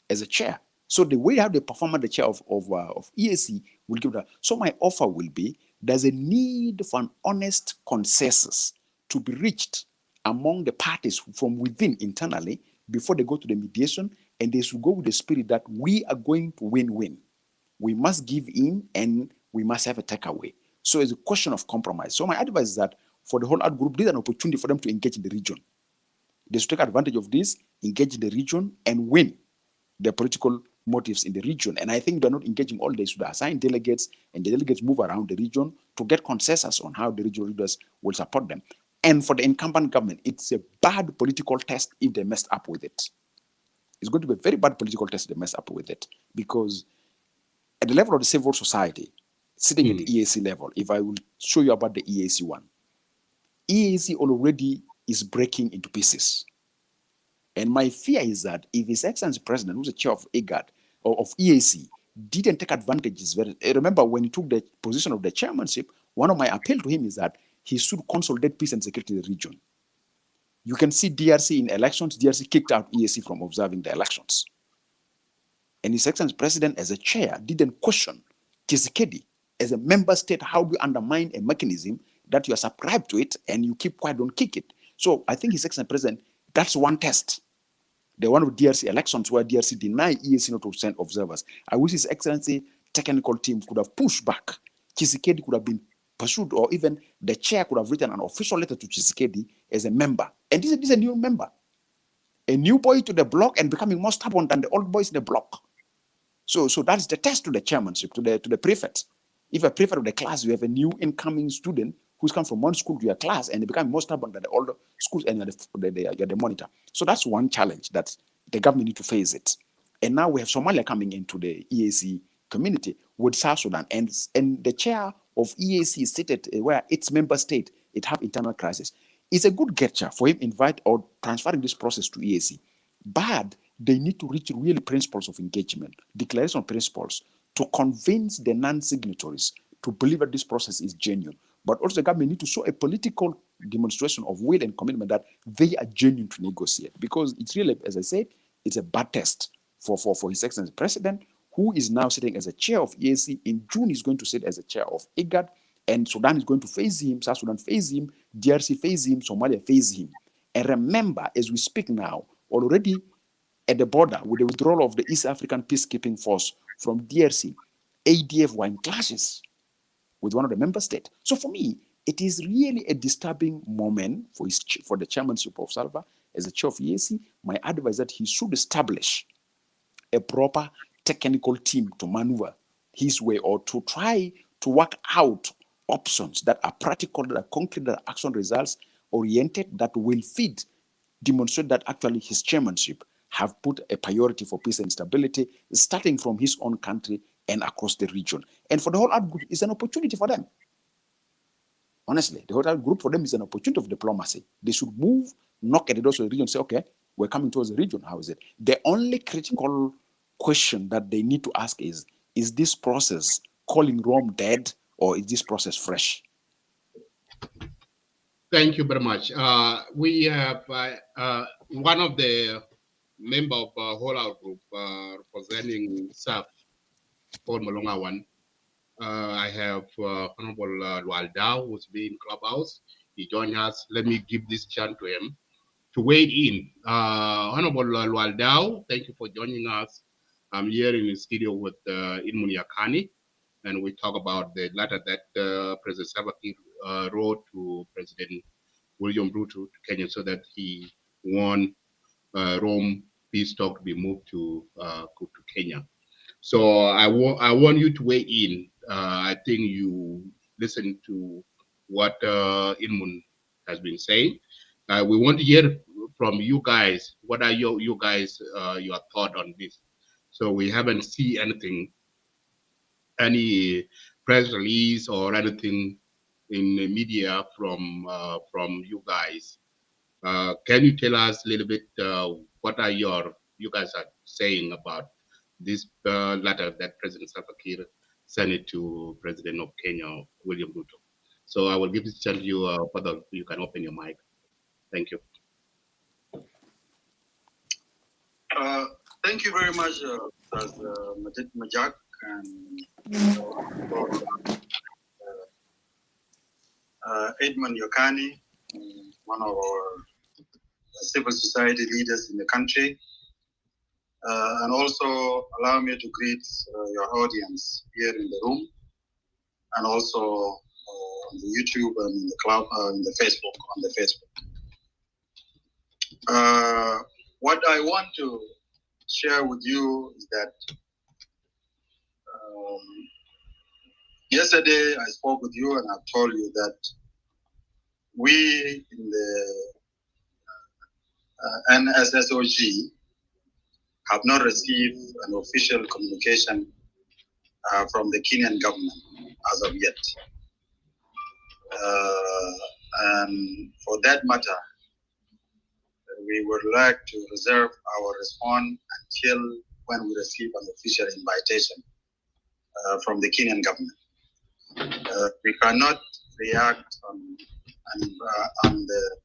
as a chair. So the way how they perform at the chair of EAC will give that. So my offer will be, there's a need for an honest consensus to be reached among the parties from within internally before they go to the mediation, and they should go with the spirit that we are going to win-win. We must give in and we must have a takeaway. So it's a question of compromise. So my advice is that for the whole art group, this is an opportunity for them to engage in the region. They should take advantage of this, engage in the region, and win their political motives in the region. And I think they're not engaging all day. So they assign delegates, and the delegates move around the region to get consensus on how the regional leaders will support them. And for the incumbent government, it's a bad political test if they messed up with it. It's going to be a very bad political test if they mess up with it, because at the level of the civil society, sitting at the EAC level, if I will show you about the EAC one, EAC already is breaking into pieces. And my fear is that if His Excellency President, who's the chair of IGAD or of EAC, didn't take advantages. Remember, when he took the position of the chairmanship, one of my appeal to him is that he should consolidate peace and security in the region. You can see DRC in elections, DRC kicked out EAC from observing the elections. And His Excellency President, as a chair, didn't question Tshisekedi as a member state. How do you undermine a mechanism that you are subscribed to it and you keep quiet, don't kick it? So I think His Excellency President, that's one test. The one of DRC elections where DRC denied EAC not to send observers. I wish His Excellency technical team could have pushed back. Tshisekedi could have been pursued, or even the chair could have written an official letter to Tshisekedi as a member. And this is a new member. A new boy to the block and becoming more stubborn than the old boys in the block. So that's the test to the chairmanship, to the prefect. If a prefect of the class, you have a new incoming student who's come from one school to your class and they become more stubborn than the older schools, and you're the monitor. So that's one challenge that the government need to face it. And now we have Somalia coming into the EAC community with South Sudan, and the chair of EAC is seated where its member state, it have internal crisis. It's a good gesture for him invite or transferring this process to EAC. But they need to reach real principles of engagement, declaration of principles, to convince the non-signatories to believe that this process is genuine. But also the government need to show a political demonstration of will and commitment that they are genuine to negotiate. Because it's really, as I said, it's a bad test for His Excellency President, who is now sitting as a chair of EAC. In June, he's going to sit as a chair of IGAD, and Sudan is going to face him, South Sudan face him, DRC face him, Somalia face him. And remember, as we speak now, already at the border with the withdrawal of the East African Peacekeeping Force from DRC, ADF were in clashes with one of the member states. So for me, it is really a disturbing moment for the chairmanship of Salva as the chair of EAC. My advice is that he should establish a proper technical team to maneuver his way or to try to work out options that are practical, that are concrete, that are action results oriented, that will demonstrate that actually his chairmanship have put a priority for peace and stability, starting from his own country and across the region. And for the whole out group, it's an opportunity for them. Honestly, the whole out group for them is an opportunity of diplomacy. They should move, knock at the doors of the region, say, okay, we're coming towards the region. How is it? The only critical question that they need to ask is this process calling Rome dead, or is this process fresh? Thank you very much. We have one of the member of whole out group representing SAF, Paul Malongawan. I have Honorable Lualdao, who's been in Clubhouse. He joined us. Let me give this chance to him to weigh in. Honorable Lualdao, thank you for joining us. I'm here in the studio with Edmund Yakani, and we talk about the letter that President Salva Kiir wrote to President William Ruto to Kenya so that he won Rome peace talk to be moved to Kenya. So I want you to weigh in. I think you listen to what Edmund has been saying. We want to hear from you guys. What are your thought on this? So we haven't seen anything, any press release or anything in the media from you guys. Can you tell us a little bit what are you guys are saying about this letter that President Salva Kiir sent it to President of Kenya, William Ruto? So I will give this chance to you, whether you can open your mic. Thank you. Thank you very much, Majak, and Edmund Yakani, one of our civil society leaders in the country. And also allow me to greet your audience here in the room, and also on the YouTube and in the club, in the Facebook, on the Facebook. What I want to share with you is that yesterday I spoke with you and I've told you that we in the NSSOG have not received an official communication from the Kenyan government as of yet. And for that matter, we would like to reserve our response until when we receive an official invitation from the Kenyan government. We cannot react on the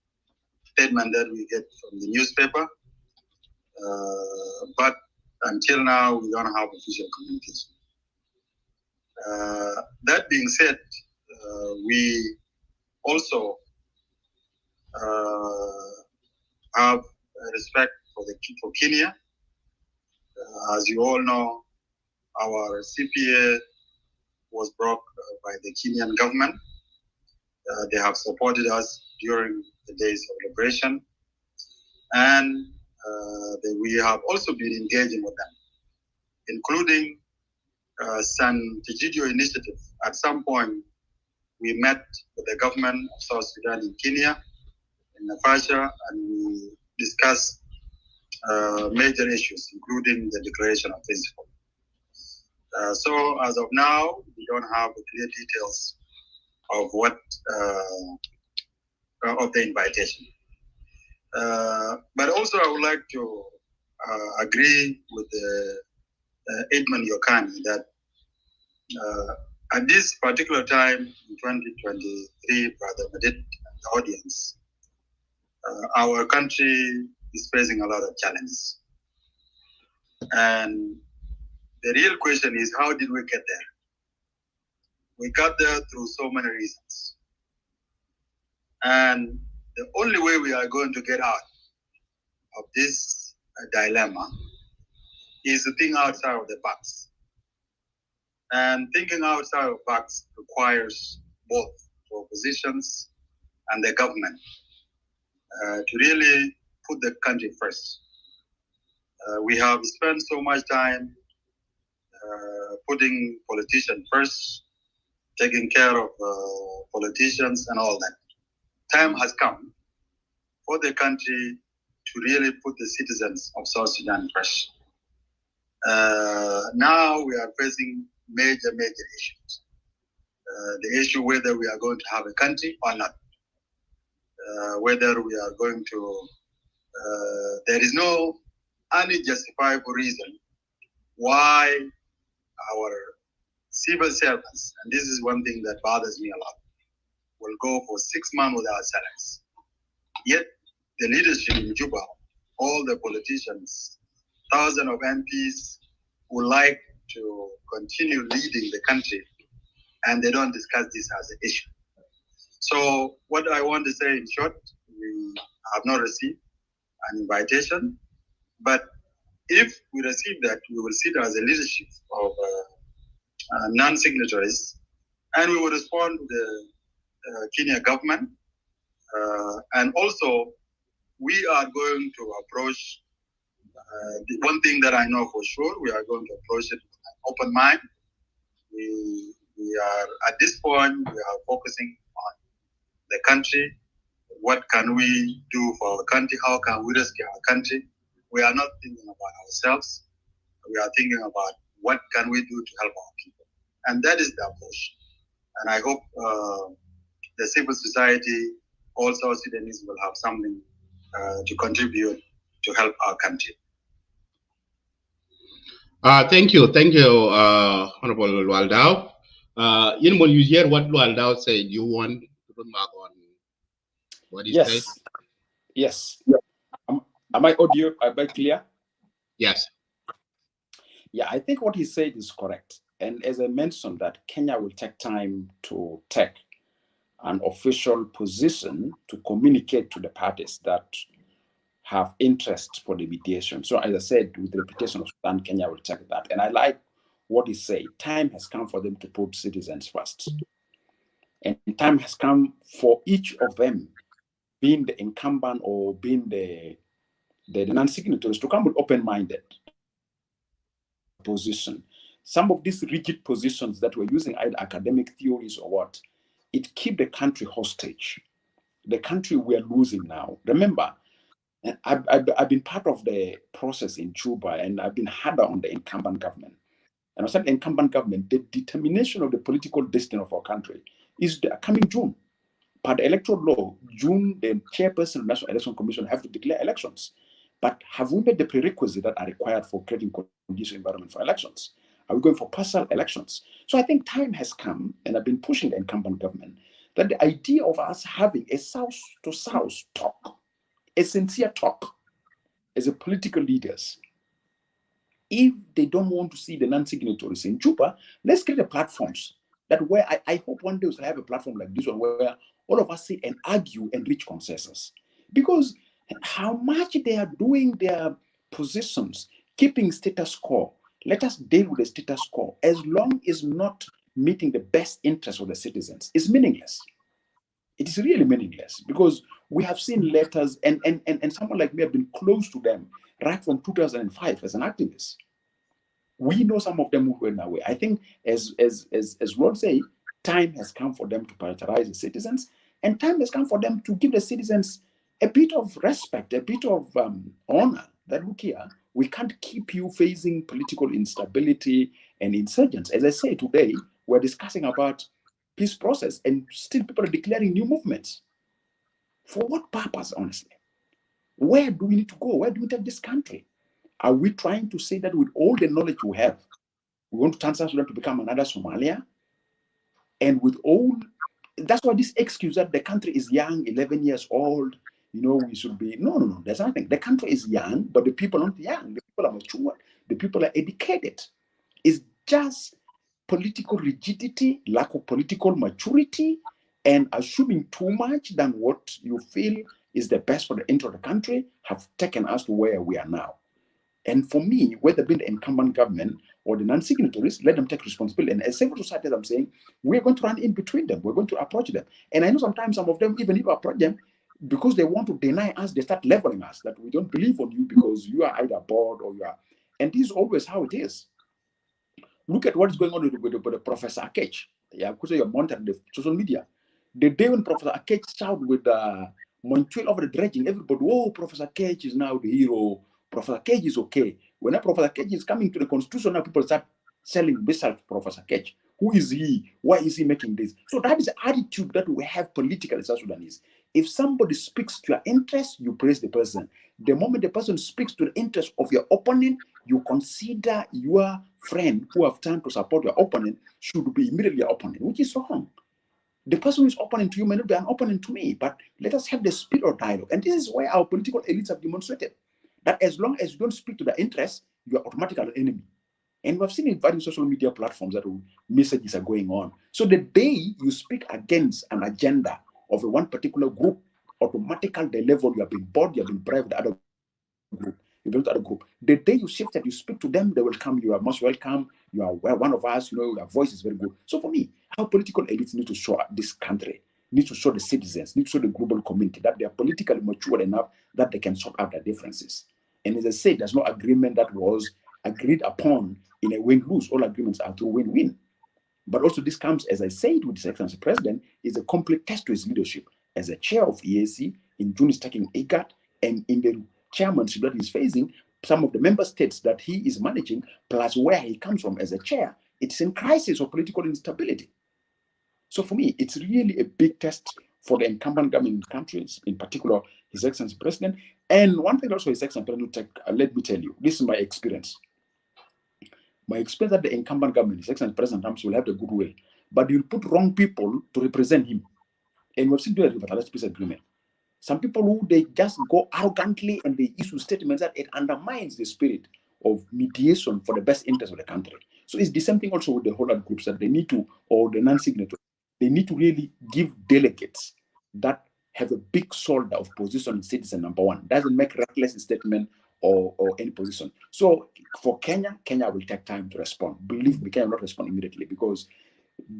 statement that we get from the newspaper, but until now we don't have official communication. That being said, we also have respect for Kenya. As you all know, our CPA was brought by the Kenyan government. They have supported us during the days of liberation, and we have also been engaging with them, including San Tegidio initiative. At some point, we met with the government of South Sudan in Kenya, in Nafasha, and we discussed major issues, including the declaration of principle. So as of now, we don't have the clear details of what of the invitation. But also, I would like to agree with Edmund Yakani that at this particular time in 2023, Brother Madid and the audience, our country is facing a lot of challenges. And the real question is, how did we get there? We got there through so many reasons. And the only way we are going to get out of this dilemma is to think outside of the box. And thinking outside of the box requires both the oppositions and the government to really put the country first. We have spent so much time putting politicians first, taking care of politicians and all that. Time has come for the country to really put the citizens of South Sudan first. Now we are facing major issues. The issue whether we are going to have a country or not. Whether we are going to, there is no any justifiable reason why our civil servants, and this is one thing that bothers me a lot, will go for 6 months without salaries. Yet the leadership in Juba, all the politicians, thousands of MPs would like to continue leading the country, and they don't discuss this as an issue. So what I want to say in short, we have not received an invitation, but if we receive that, we will sit as a leadership of non-signatories, and we will respond to the Kenya government. And also, we are going to approach, the one thing that I know for sure, we are going to approach it with an open mind. We are, at this point, we are focusing on the country. What can we do for our country? How can we rescue our country? We are not thinking about ourselves. We are thinking about what can we do to help our people. And that is the approach. And I hope the civil society, all South Sudanese will have something to contribute to help our country. Thank you, Honorable Lualdao. When you hear what Lualdao said, you want to remark on what he said? Yes. Am I audio? Am I clear? Yes. Yeah, I think what he said is correct. And as I mentioned, that Kenya will take time to take an official position to communicate to the parties that have interest for the mediation. So as I said, with the reputation of Sudan, Kenya will take that. And I like what he said. Time has come for them to put citizens first. And time has come for each of them, being the incumbent or being the non-signatories, to come with open-minded position. Some of these rigid positions that we're using, either academic theories or what, it keep the country hostage. The country we are losing now. Remember, I've been part of the process in Juba, and I've been harder on the incumbent government. And I said the incumbent government, the determination of the political destiny of our country is the coming June. Per the electoral law, June, the chairperson of the National Election Commission have to declare elections. But have we made the prerequisites that are required for creating conducive environment for elections? Are we going for partial elections? So I think time has come, and I've been pushing the incumbent government, that the idea of us having a South-to-South talk, a sincere talk as a political leaders, if they don't want to see the non-signatories in Juba, let's create a platforms that where I hope one day we'll have a platform like this one where all of us sit and argue and reach consensus. Because how much they are doing their positions, keeping status quo, let us deal with the status quo. As long as not meeting the best interests of the citizens, it's meaningless. It is really meaningless, because we have seen letters, and someone like me have been close to them right from 2005 as an activist. We know some of them who went away. I think, as Rod say, time has come for them to prioritize the citizens, and time has come for them to give the citizens a bit of respect, a bit of honor. That look here, we can't keep you facing political instability and insurgents. As I say today, we're discussing about peace process, and still people are declaring new movements. For what purpose, honestly? Where do we need to go? Where do we take this country? Are we trying to say that with all the knowledge we have, we want to turn South Sudan to become another Somalia? And with all, that's why this excuse that the country is young, 11 years old, we should be, no, there's nothing. The country is young, but the people aren't young. The people are mature. The people are educated. It's just political rigidity, lack of political maturity, and assuming too much than what you feel is the best for the interest of the country have taken us to where we are now. And for me, whether being the incumbent government or the non-signatories, let them take responsibility. And as civil society, I'm saying, we're going to run in between them. We're going to approach them. And I know sometimes some of them, even if I approach them, because they want to deny us, they start leveling us that we don't believe on you because you are either bored or you are. And this is always how it is. Look at what is going on with Professor Akech. Yeah, because you're monitoring the social media. The day when Professor Akech shouted with Montreal over the dredging, everybody, oh, Professor Akech is now the hero. Professor Akech is okay. When Professor Akech is coming to the Constitution, now people start selling missiles to Professor Akech. Who is he? Why is he making this? So that is the attitude that we have politically in South Sudanese. If somebody speaks to your interest, you praise the person. The moment the person speaks to the interest of your opponent, you consider your friend who have turned to support your opponent should be immediately your opponent, which is wrong. The person who is opponent to you may not be an opponent to me, but let us have the spirit of dialogue. And this is why our political elites have demonstrated that as long as you don't speak to the interest, you are automatically an enemy. And we've seen in various social media platforms that messages are going on. So the day you speak against an agenda of one particular group, automatically the level you have been bought, you have been bribed the other group. You belong to other group. The day you shift that you speak to them, they will come. You are most welcome. You are one of us. You know, your voice is very good. So for me, our political elites need to show this country, need to show the citizens, need to show the global community that they are politically mature enough that they can sort out their differences. And as I said, there's no agreement that was agreed upon in a win-lose. All agreements are through win-win. But also this comes, as I said, with His Excellency President, is a complete test to his leadership as a chair of EAC, in June is taking IGAD, and in the chairmanship that he's facing, some of the member states that he is managing, plus where he comes from as a chair, it's in crisis of political instability. So for me, it's really a big test for the incumbent government countries, in particular, His Excellency President. And one thing also His Excellency President, let me tell you, this is my experience. My experience that the incumbent government, His Excellency President Trump, will have the goodwill, but you'll put wrong people to represent him. And we've seen the revitalized peace agreement. Some people who they just go arrogantly and they issue statements that it undermines the spirit of mediation for the best interest of the country. So it's the same thing also with the whole other groups that they need to, or the non-signatories, they need to really give delegates that have a big shoulder of position in citizen number one. Doesn't make reckless statement or any position. So for Kenya will take time to respond. Believe me, Kenya will not respond immediately because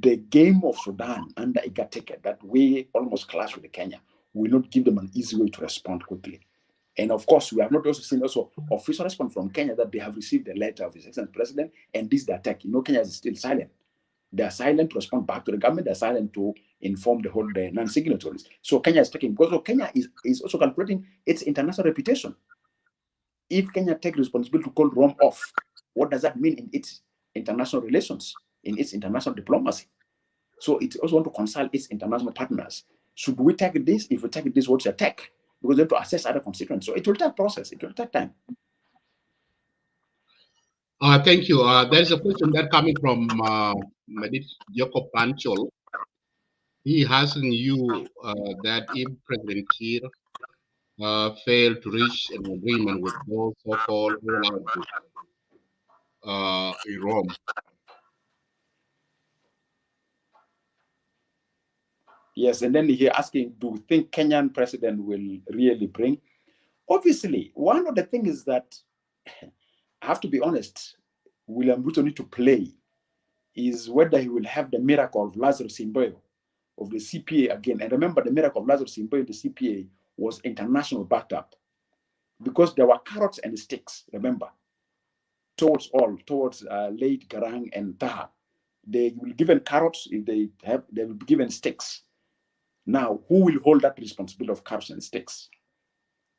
the game of Sudan under Igateke that we almost clash with Kenya will not give them an easy way to respond quickly. And of course, we have not also seen also official response from Kenya that they have received a letter of His Excellency President, and this is the attack. You know, Kenya is still silent. They are silent to respond back to the government. They're silent to inform the whole non-signatories. So Kenya is taking, because Kenya is also calculating its international reputation. If Kenya takes responsibility to call Rome off, what does that mean in its international relations, in its international diplomacy? So it also want to consult its international partners. Should we take this? If we take this, what's the take? Because they have to assess other constituents. So it will take process. It will take time. Thank you. There's a question that coming from Medit Jacob Panchol. He asking you that if President Kiir failed to reach an agreement with those so-called all-out groups in Rome. Yes, and then he asking, do you think Kenyan president will really bring? Obviously, one of the things is that, I have to be honest, William Ruto need to play is whether he will have the miracle of Lazarus Simboyo of the CPA again. And remember, the miracle of Lazarus Simboyo, the CPA, was international backed up because there were carrots and sticks, remember, towards late Garang and Taha. They will be given carrots, if they will be given sticks. Now, who will hold that responsibility of carrots and sticks?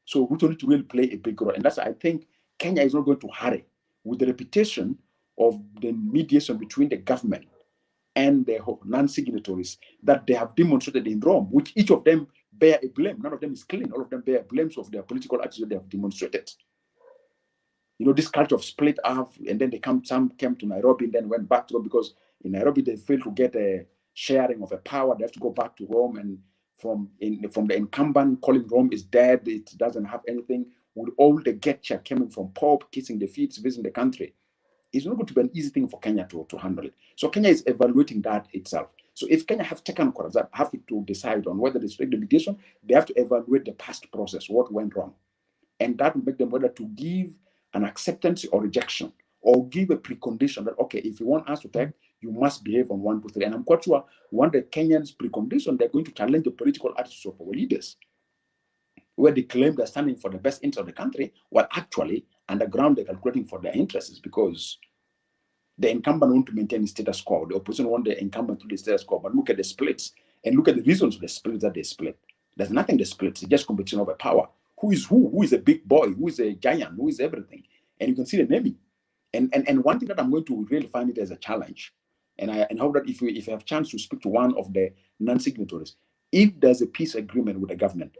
So Ruto need to really play a big role. And that's, I think, Kenya is not going to hurry with the reputation of the mediation between the government and the non-signatories that they have demonstrated in Rome, which each of them bear a blame. None of them is clean. All of them bear blames of their political attitude they have demonstrated. You know, this culture of split up, and then some came to Nairobi and then went back to Rome because in Nairobi they failed to get a sharing of a power. They have to go back to Rome, and from the incumbent calling Rome is dead, it doesn't have anything, with all the getcha coming from Pope, kissing the feet, visiting the country. It's not going to be an easy thing for Kenya to handle it. So Kenya is evaluating that itself. So if Kenya have taken that, have to decide on whether they take the mediation, they have to evaluate the past process, what went wrong. And that will make them whether to give an acceptance or rejection, or give a precondition that, okay, if you want us to take, you must behave on 1, 2, 3. And I'm quite sure one of the Kenyans' precondition, they're going to challenge the political attitudes of our leaders. where they claim they're standing for the best interest of the country, while actually underground they're calculating for their interests, because the incumbent want to maintain the status quo. The opposition want the incumbent to the status quo. But look at the splits and look at the reasons for the splits that they split. There's nothing that splits. It's just competition over power. Who is who? Who is a big boy? Who is a giant? Who is everything? And you can see the naming. And one thing that I'm going to really find it as a challenge, and I hope that if you have a chance to speak to one of the non-signatories, if there's a peace agreement with the government,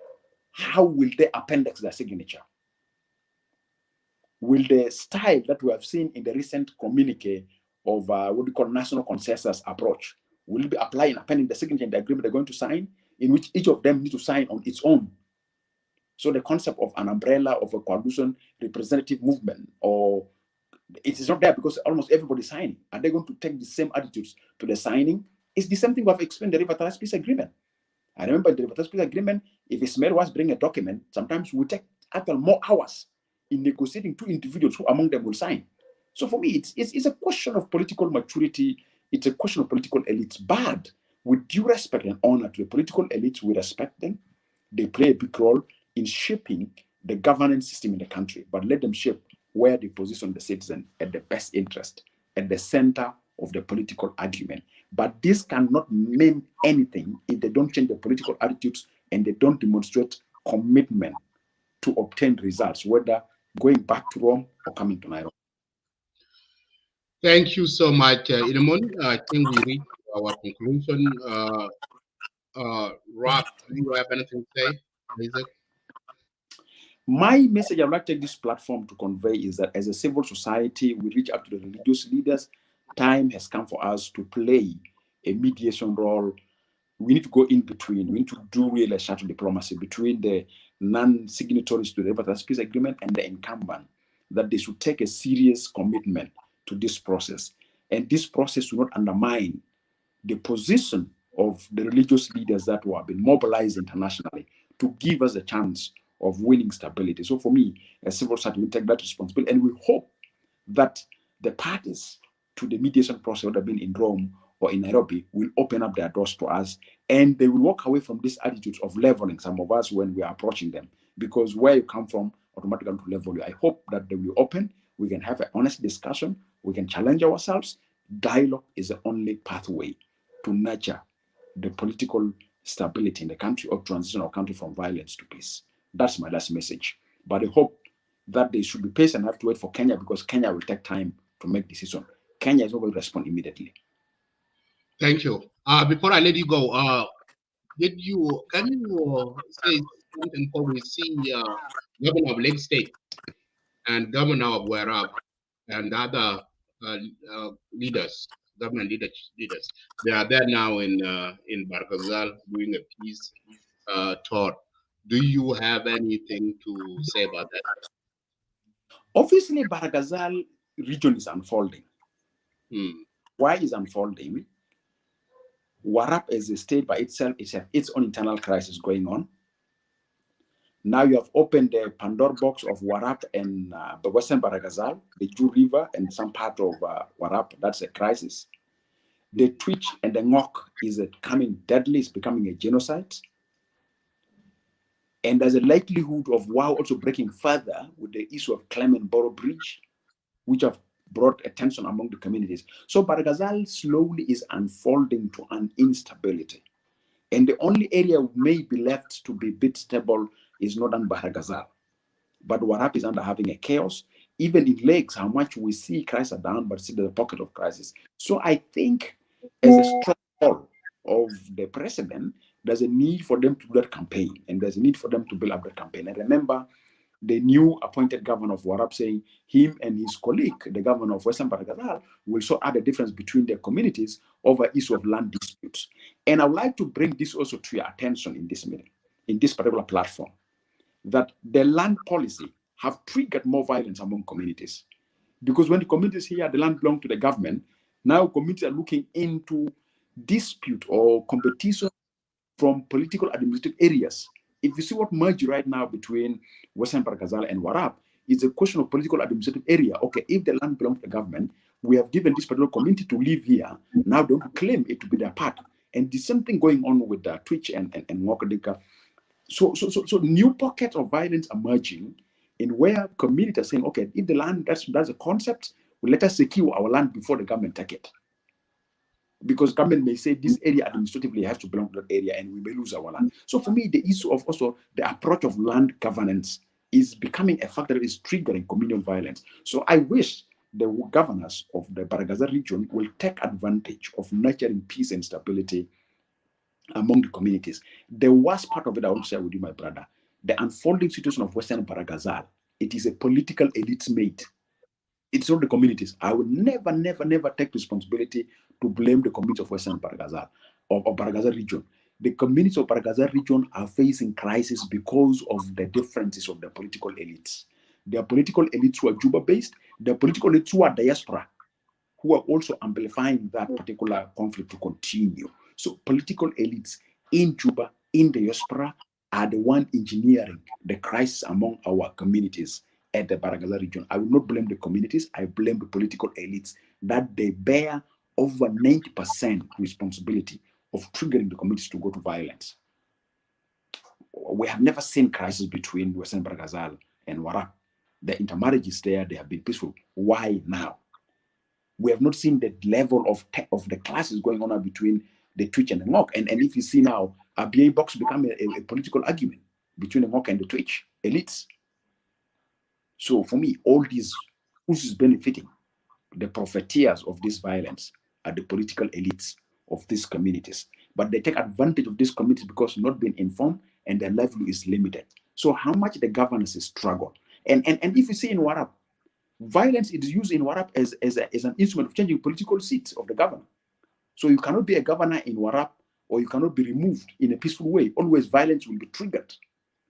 how will they appendix their signature? Will the style that we have seen in the recent communique of what we call national consensus approach, will it be applied in appending the signature in the agreement they're going to sign, in which each of them need to sign on its own? So the concept of an umbrella of a coalition representative movement, or it is not there because almost everybody is signing. Are they going to take the same attitudes to the signing? It's the same thing we have explained in the revitalized peace agreement. I remember in the revitalized peace agreement, if Ismail was bring a document, sometimes we take actual more hours in negotiating two individuals who among them will sign. So for me, it's a question of political maturity. It's a question of political elites. But with due respect and honor to the political elites, we respect them. They play a big role in shaping the governance system in the country, but let them shape where they position the citizen at the best interest, at the center of the political argument. But this cannot mean anything if they don't change the political attitudes and they don't demonstrate commitment to obtain results, whether going back to Rome or coming to Nairobi. Thank you so much, Edmund. I think we reached our conclusion. Rob, do you have anything to say? Isaac? My message I'd like to take this platform to convey is that as a civil society, we reach out to the religious leaders. Time has come for us to play a mediation role. We need to go in between. We need to do real social diplomacy between the non-signatories to the revitalized peace agreement and the incumbent, that they should take a serious commitment to this process. And this process should not undermine the position of the religious leaders that have been mobilized internationally to give us a chance of winning stability. So for me, as civil society, we take that responsibility, and we hope that the parties to the mediation process, whether been in Rome or in Nairobi, will open up their doors to us, and they will walk away from this attitude of leveling some of us when we are approaching them, because where you come from automatically to level you. I hope that they will open, we can have an honest discussion, we can challenge ourselves. Dialogue is the only pathway to nurture the political stability in the country, or transition our country from violence to peace. That's my last message. But I hope that they should be patient and have to wait for Kenya, because Kenya will take time to make decision. Kenya is not going to respond immediately. Thank you. Before I let you go, can you say something before we see Governor of Lake State and Governor of Warab and other leaders, government leaders? They are there now in Barkazal doing a peace tour. Do you have anything to say about that? Obviously, Barkazal region is unfolding. Why is unfolding? Warab as a state by itself is its own internal crisis going on. Now you have opened the Pandora box of Warab and the Western Barkazal, the Ju River and some part of Warab. That's a crisis. The Twitch and the Ngok is becoming deadly, it's becoming a genocide. And there's a likelihood of WOW also breaking further with the issue of Clement Borough Bridge, which have brought attention among the communities. So Barkazal slowly is unfolding to an instability. And the only area may be left to be a bit stable is northern Barkazal. But Warab is under having a chaos. Even in Lakes, how much we see crisis are down, but still there's a pocket of crisis. So I think as a strong call of the president, there's a need for them to do that campaign, and there's a need for them to build up that campaign. And remember, the new appointed governor of Warab saying him and his colleague, the governor of Western Barkazal, will sort out the difference between their communities over issue of land disputes. And I would like to bring this also to your attention in this meeting, in this particular platform, that the land policy have triggered more violence among communities. Because when the communities hear the land belongs to the government, now communities are looking into dispute or competition from political administrative areas. If you see what merged right now between Western Barkazal and Warab, it's a question of political administrative area. Okay, if the land belongs to the government, we have given this particular community to live here. Now they don't claim it to be their part. And there's something going on with Twitch and Mwakadika. So new pockets of violence emerging in where communities are saying, okay, if the land, that's a concept, well, let us secure our land before the government take it. Because government may say this area administratively has to belong to that area and we may lose our land. So for me, the issue of also the approach of land governance is becoming a factor that is triggering communal violence. So I wish the governors of the Baragaza region will take advantage of nurturing peace and stability among the communities. The worst part of it, I want to share with you, my brother, the unfolding situation of Western Baragazal, it is a political elite's made. It's not the communities. I will never, never, never take responsibility to blame the communities of Western Baragazal or Baragazal region. The communities of Baragazal region are facing crisis because of the differences of the political elites. There are political elites who are Juba-based. There are political elites who are diaspora, who are also amplifying that particular conflict to continue. So political elites in Juba, in the diaspora, are the one engineering the crisis among our communities at the Baragaza region. I will not blame the communities, I blame the political elites that they bear over 90% responsibility of triggering the communities to go to violence. We have never seen crisis between Western Baragazal and Warab. The intermarriages there, they have been peaceful. Why now? We have not seen the level of the clashes going on between the Twitch and the Ngok. And if you see now, a BA box become a political argument between the Ngok and the Twitch elites. So for me, all these, who's is benefiting? The profiteers of this violence are the political elites of these communities. But they take advantage of these communities because not being informed and their livelihood is limited. So how much the governance struggle. And if you see in Warab, violence is used in Warab as an instrument of changing political seats of the governor. So you cannot be a governor in Warab or you cannot be removed in a peaceful way. Always violence will be triggered.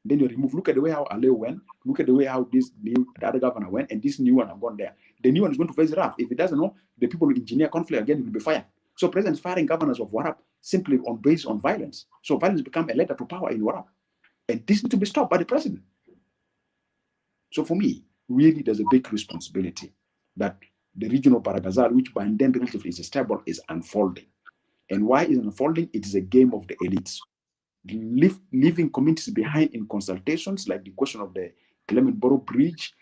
Then you remove. Look at the way how Aleo went. Look at the way how the other governor went, and this new one have gone there. The new one is going to face wrath. If it doesn't know, the people will engineer conflict again, will be fired. So President is firing governors of Warab simply based on violence. So violence become a letter to power in Warab. And this needs to be stopped by the president. So for me, really there's a big responsibility that the region of Baragazal, which by then relatively is stable, is unfolding. And why is it unfolding? It is a game of the elites. Leaving communities behind in consultations, like the question of the Clement Borough Bridge,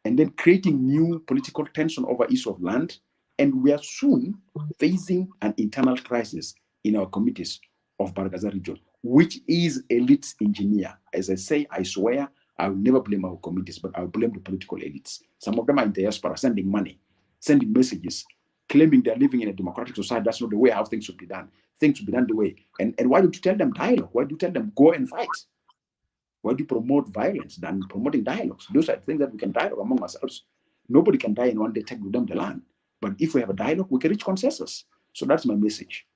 and then creating new political tension over issue of land. And we are soon facing an internal crisis in our communities of Baragaza region, which is elites engineer. As I say, I swear, I will never blame our communities, but I will blame the political elites. Some of them are in the diaspora, sending money, sending messages, claiming they're living in a democratic society. That's not the way how things should be done. Things should be done the way. And why don't you tell them dialogue? Why do you tell them go and fight? Why do you promote violence than promoting dialogues? Those are things that we can dialogue among ourselves. Nobody can die in one day, take with them the land. But if we have a dialogue, we can reach consensus. So that's my message.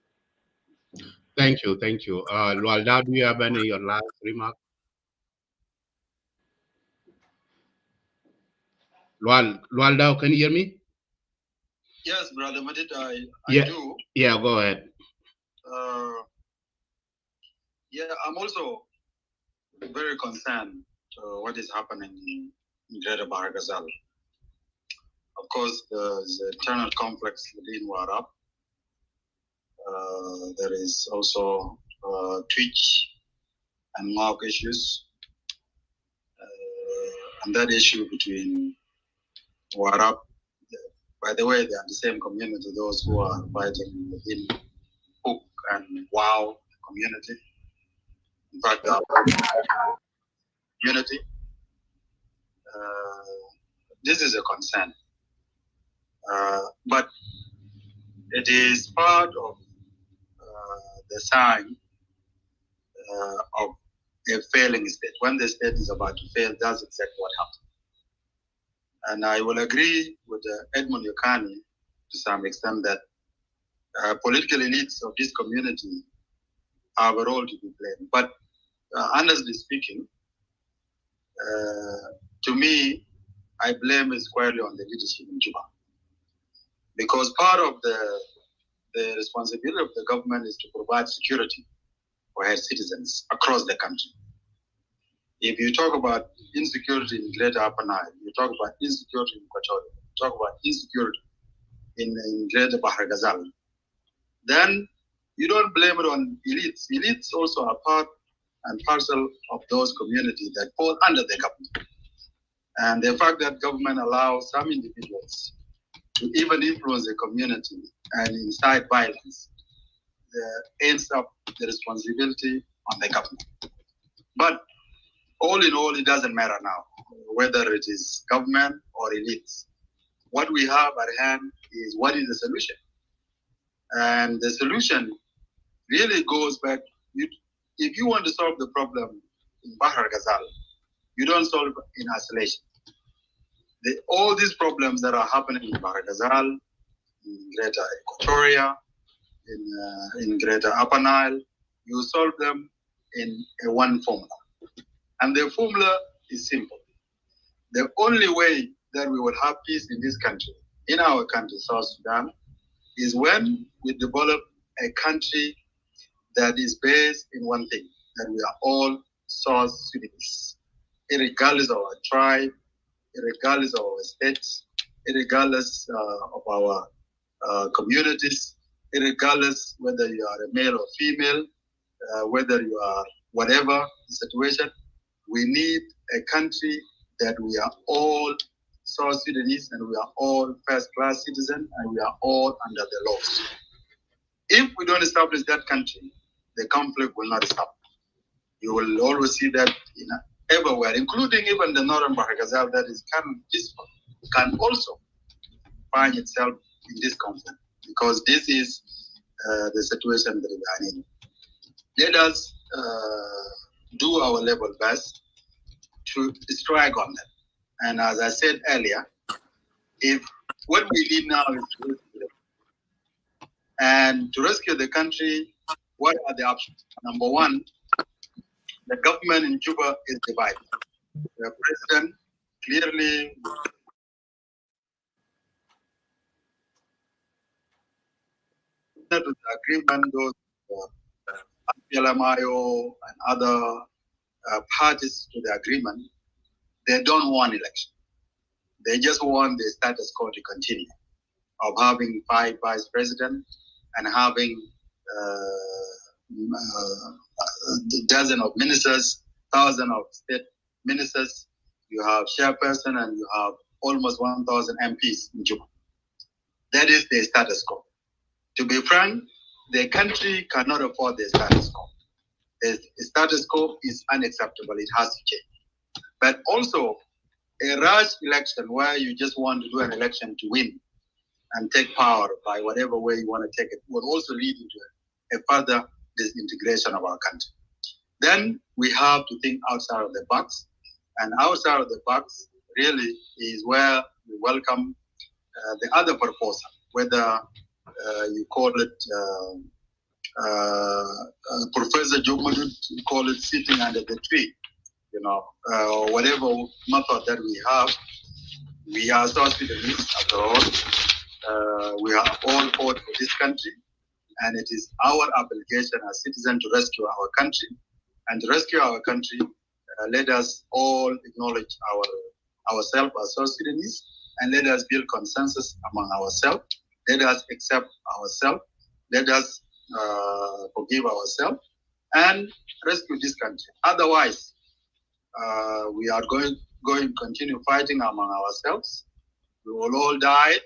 Thank you. Lualda, do you have any last remark? Lualda, can you hear me? Yes, Brother Madid, I do. Yeah, go ahead. I'm also very concerned what is happening in Greater Baragazal. Of course, there's internal conflicts within Warab. There is also Twitch and Mark issues. And that issue between Warab, by the way, they are the same community, those who are fighting within Hook and Wow community. In fact, unity. This is a concern. But it is part of the sign of a failing state. When the state is about to fail, that's exactly what happened. And I will agree with Edmund Yakani to some extent that political elites of this community have a role to be played. But honestly speaking, to me, I blame it squarely on the leadership in Juba. Because part of the responsibility of the government is to provide security for its citizens across the country. If you talk about insecurity in Greater Upper Nile, you talk about insecurity in Equatoria, you talk about insecurity in Greater Baragazal, then you don't blame it on elites. Elites also are part and parcel of those communities that fall under the government. And the fact that government allows some individuals to even influence the community and incite violence ends up the responsibility on the government. But all in all, it doesn't matter now, whether it is government or elites. What we have at hand is what is the solution? And the solution really goes back, if you want to solve the problem in Bahar Ghazal, you don't solve in isolation. All these problems that are happening in Bahar Ghazal, in Greater Equatoria, in Greater Upper Nile, you solve them in one formula. And the formula is simple. The only way that we will have peace in this country, in our country, South Sudan, is when we develop a country that is based in one thing, that we are all South Sudanese, regardless of our tribe, regardless of our states, regardless of our communities, regardless whether you are a male or female, whether you are whatever the situation, we need a country that we are all South Sudanese and we are all first-class citizens and we are all under the laws. If we don't establish that country, the conflict will not stop. You will always see that everywhere, including even the northern Bahar Ghazal that is kind of peaceful, can also find itself in this conflict because this is the situation that we are in. Let us do our level best to strike on them. And as I said earlier, if what we need now is to rescue them. And to rescue the country, what are the options? Number one, the government in Juba is divided. The president clearly to the agreement, those PLMIO and other parties to the agreement, they don't want election. They just want the status quo to continue of having 5 vice presidents and having dozens of ministers, thousands of state ministers. You have chairperson and you have almost 1,000 MPs in Juba. That is the status quo. To be frank, the country cannot afford the status quo. The status quo is unacceptable. It has to change. But also, a rush election where you just want to do an election to win and take power by whatever way you want to take it will also lead into a further disintegration of our country. Then we have to think outside of the box. And outside of the box really is where we welcome the other proposal, whether you call it Professor Jogmadut, you call it sitting under the tree, or whatever method that we have. We are South Sudanese after all. We are all fought for this country, and it is our obligation as citizens to rescue our country. And to rescue our country, let us all acknowledge ourselves as South Sudanese, and let us build consensus among ourselves. Let us accept ourselves. Let us forgive ourselves and rescue this country. Otherwise, we are going to continue fighting among ourselves. We will all die.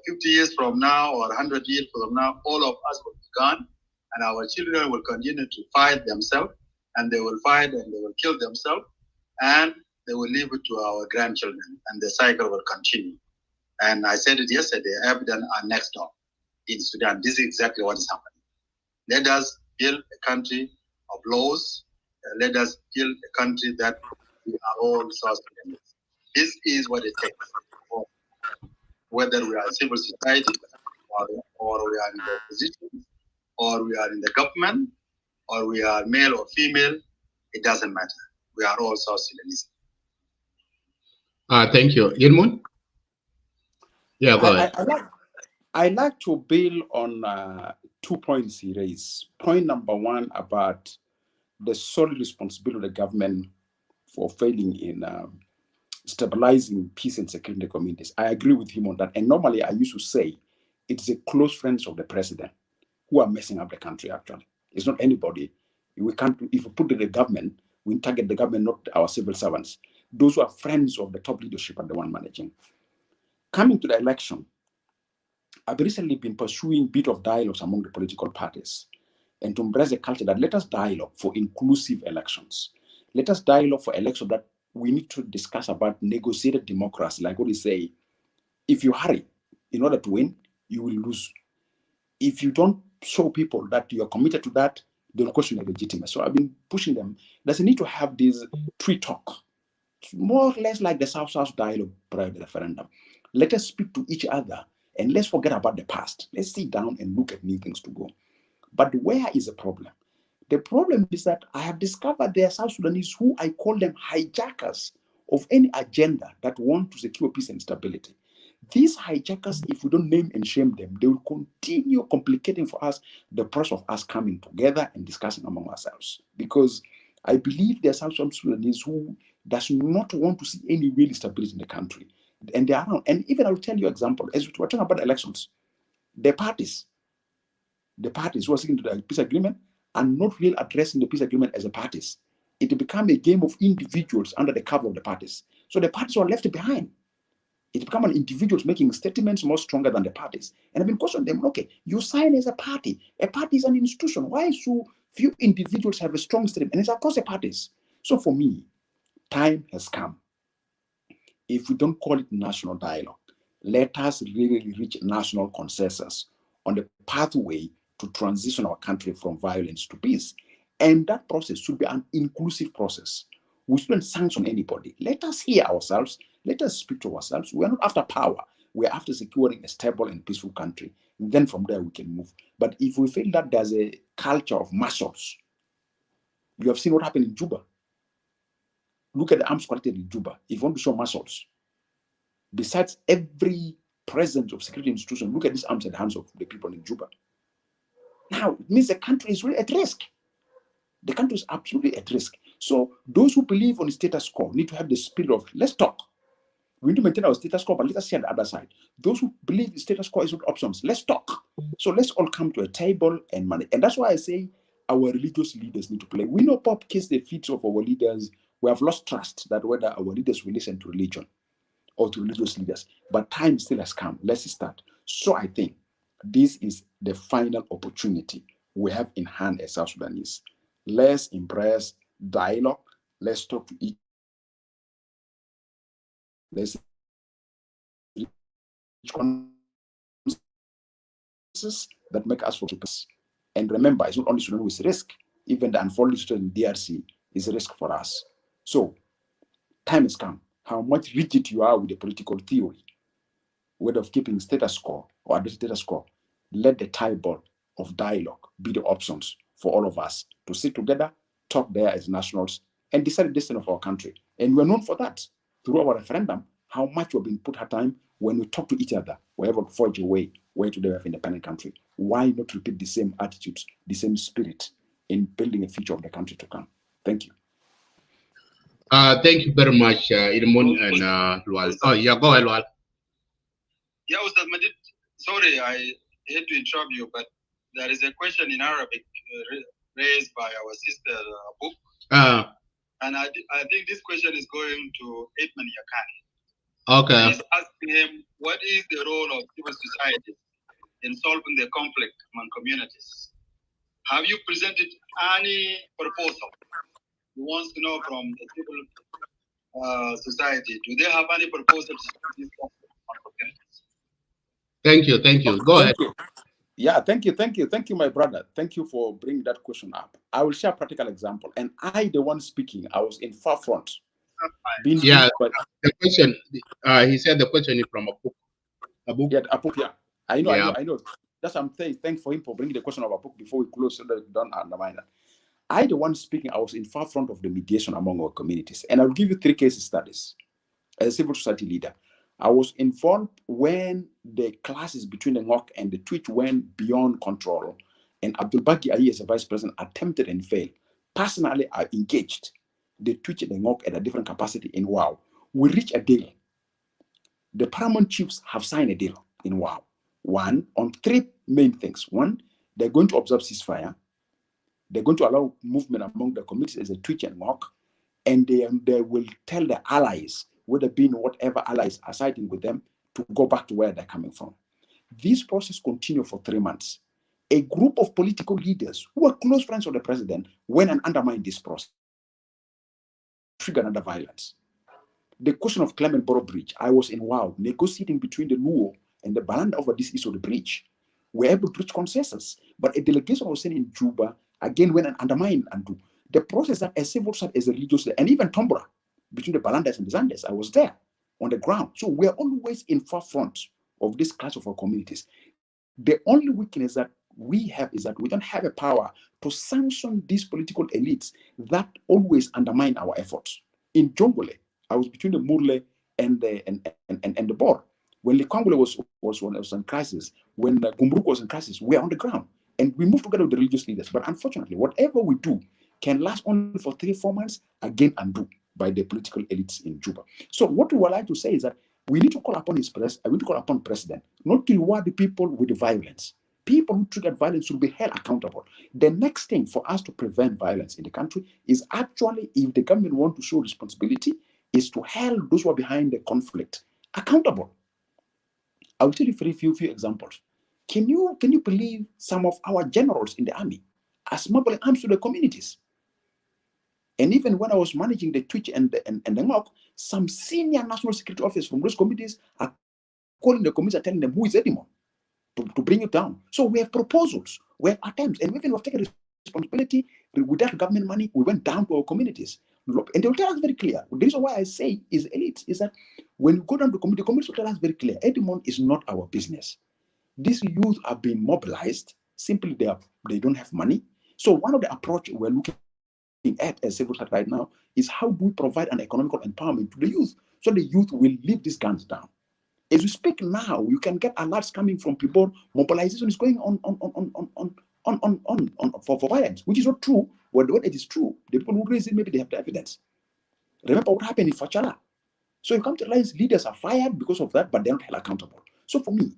50 years from now or 100 years from now, all of us will be gone, and our children will continue to fight themselves, and they will fight and they will kill themselves, and they will leave it to our grandchildren, and the cycle will continue. And I said it yesterday, evidence are next door in Sudan. This is exactly what is happening. Let us build a country of laws. Let us build a country that we are all South Sudanese. This is what it takes. Whether we are civil society, or we are in the opposition, or we are in the government, or we are male or female, it doesn't matter. We are all South Sudanese. Thank you. Edmund? Yeah, go ahead. I like to build on 2 points he raised. Point number one about the sole responsibility of the government for failing in stabilizing peace and security in the communities. I agree with him on that. And normally I used to say it's the close friends of the president who are messing up the country, actually. It's not anybody We can't, if we put the government, we target the government, not our civil servants. Those who are friends of the top leadership are the one managing. Coming to the election, I've recently been pursuing a bit of dialogues among the political parties and to embrace a culture that let us dialogue for inclusive elections. Let us dialogue for elections that we need to discuss about negotiated democracy. Like what we say, if you hurry in order to win, you will lose. If you don't show people that you are committed to that, they'll question your legitimacy. So I've been pushing them. There's a need to have this tree talk, more or less like the South-South dialogue prior to the referendum. Let us speak to each other and let's forget about the past. Let's sit down and look at new things to go. But where is the problem? The problem is that I have discovered there are South Sudanese who I call them hijackers of any agenda that want to secure peace and stability. These hijackers, if we don't name and shame them, they will continue complicating for us the process of us coming together and discussing among ourselves. Because I believe there are some Sudanese who does not want to see any real stability in the country. And they are around. And even I'll tell you an example. As we're talking about elections, the parties who are seeking to the peace agreement are not really addressing the peace agreement as a parties. It became a game of individuals under the cover of the parties. So the parties are left behind. It became an individuals making statements more stronger than the parties. And I've been questioning them, okay, you sign as a party. A party is an institution. Why so few individuals have a strong statement? And it's across the parties. So for me, time has come. If we don't call it national dialogue, let us really reach national consensus on the pathway to transition our country from violence to peace. And that process should be an inclusive process. We shouldn't sanction anybody. Let us hear ourselves. Let us speak to ourselves. We are not after power. We are after securing a stable and peaceful country. And then from there we can move. But if we feel that there's a culture of muscles, you have seen what happened in Juba. Look at the arms collected in Juba. If you want to show muscles, besides every presence of security institution, look at these arms in the hands of the people in Juba. Now, it means the country is really at risk. The country is absolutely at risk. So those who believe on the status quo need to have the spirit of, let's talk. We need to maintain our status quo, but let us see on the other side. Those who believe the status quo is not options, let's talk. So let's all come to a table and manage. And that's why I say our religious leaders need to play. We know Pop kiss the feet of our leaders. We have lost trust that whether our leaders will listen to religion or to religious leaders. But time still has come. Let's start. So I think this is the final opportunity we have in hand as South Sudanese. Let's embrace dialogue. Let's talk to each. Let's reach consensus that make us focus. And remember, it's not only Sudan with risk. Even the unfolding situation in DRC is a risk for us. So time has come. How much rigid you are with the political theory, whether of keeping status quo or the status quo, let the table of dialogue be the options for all of us to sit together, talk there as nationals, and decide the destiny of our country. And we're known for that through our referendum, how much we've been put our time when we talk to each other, we're able to forge a way to have an independent country. Why not repeat the same attitudes, the same spirit in building a future of the country to come? Thank you. Thank you very much, Edmund and Lual. Oh, yeah, go ahead, Lual. Yeah, Ustaz Majid, sorry, I hate to interrupt you, but there is a question in Arabic raised by our sister Book. And I think this question is going to Edmund Yakani. Okay. He's asking him, what is the role of civil society in solving the conflict among communities? Have you presented any proposal? He wants to know from the civil society, do they have any proposals to this conflict among communities? Thank you. Go ahead. Yeah, thank you, my brother. Thank you for bringing that question up. I will share a practical example. And I, the one speaking, I was in far front. The question, he said the question is from a book. Yeah, a book, yeah. I know. That's what I'm saying. Thanks for him for bringing the question of a book before we close so that we don't undermine that. I, the one speaking, I was in far front of the mediation among our communities. And I'll give you 3 case studies. As a civil society leader, I was involved when the clashes between the NGOK and the Twitch went beyond control. And Abdul Baki Ali, as a vice president, attempted and failed. Personally, I engaged the Twitch and the NGOK at a different capacity in WOW. We reached a deal. The paramount chiefs have signed a deal in WOW. One, on 3 main things. One, they're going to observe ceasefire. They're going to allow movement among the communities as a twitch and mock, and they will tell the allies, whether being whatever allies are siding with them, to go back to where they're coming from. This process continued for 3 months. A group of political leaders who were close friends of the president went and undermined this process, triggered another violence. The question of Clement Borough Bridge, I was in Wow, negotiating between the Luo and the Balanda over this issue of the bridge. We were able to reach consensus, but a delegation was sent in Juba, again went and undermined and do. The process that a civil society, as a religious, and even Tombra, between the Balandas and the Zandes, I was there on the ground. So we're always in forefront of this clash of our communities. The only weakness that we have is that we don't have a power to sanction these political elites that always undermine our efforts. In Jongole, I was between the Murle and the Bor. When Likongole was in crisis, when Gumbruk was in crisis, we are on the ground. And we move together with the religious leaders. But unfortunately, whatever we do can last only for 3-4 months, again undo by the political elites in Juba. So what we would like to say is that we need to call upon we need to call upon President not to reward the people with the violence. People who triggered violence should be held accountable. The next thing for us to prevent violence in the country is actually, if the government wants to show responsibility, is to hold those who are behind the conflict accountable. I will tell you a few examples. Can you believe some of our generals in the army are smuggling arms to the communities? And even when I was managing the Twitch and the NOC, some senior national security officers from those communities are calling the communities and telling them who is Edmund to bring it down. So we have proposals, we have attempts, and even we've taken responsibility with that government money. We went down to our communities, and they will tell us very clear. The reason why I say is elite is that when you go down to the communities will tell us very clear. Edmund is not our business. These youth are being mobilized. Simply, they don't have money. So one of the approach we're looking at as civil society right now is how do we provide an economical empowerment to the youth so the youth will leave these guns down. As we speak now, you can get alerts coming from people. Mobilization is going on for violence, which is not true. When it is true, the people who raise it, maybe they have the evidence. Remember what happened in Fachala. So you come to realize leaders are fired because of that, but they're not held accountable. So for me,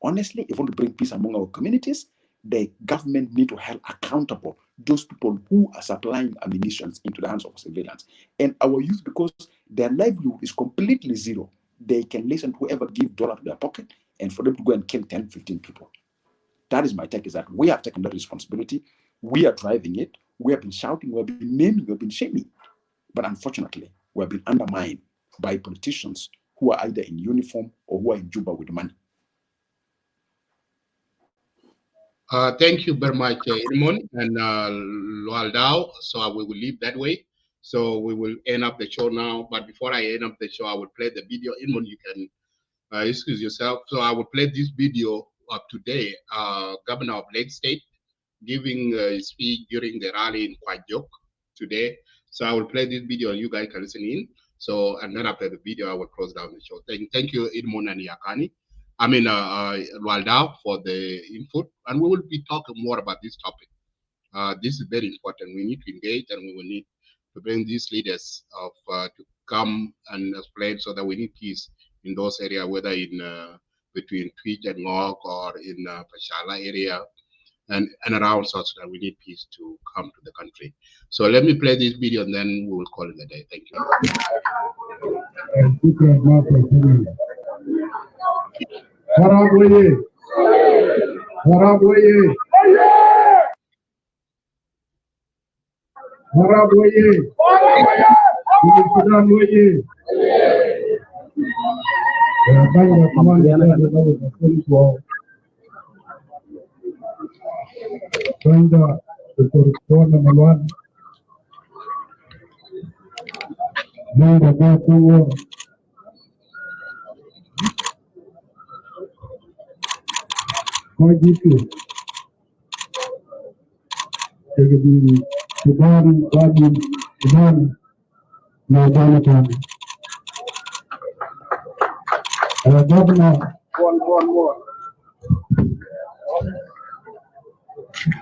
honestly, if we want to bring peace among our communities, the government need to hold accountable those people who are supplying ammunition into the hands of civilians. And our youth, because their livelihood is completely zero, they can listen to whoever gives $1 to their pocket and for them to go and kill 10, 15 people. That is my take, is that we have taken that responsibility. We are driving it. We have been shouting, we have been naming, we have been shaming. But unfortunately, we have been undermined by politicians who are either in uniform or who are in Juba with money. Thank you very much, Edmund and Lualdao. So we will leave that way. So we will end up the show now. But before I end up the show, I will play the video. Edmund, you can excuse yourself. So I will play this video of today. Governor of Lake State giving a speech during the rally in Kwajok today. So I will play this video and you guys can listen in. So, and then after the video, I will close down the show. Thank you, Edmund and Yakani. I mean, Lualdao for the input. And we will be talking more about this topic. This is very important. We need to engage and we will need to bring these leaders to come and explain so that we need peace in those areas, whether in between Twitch and Ngok or in Pashala area and around South Sudan. We need peace to come to the country. So let me play this video and then we will call it a day. Thank you.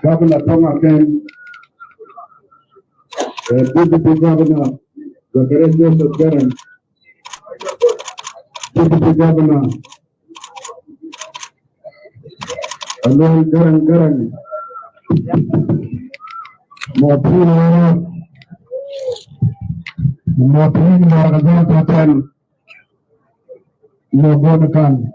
Governor Thomas Ken, Deputy Governor Zachary Joseph Garang, Deputy Governor Alon Garang, Motrin Margaret Hotel, Mogonakan.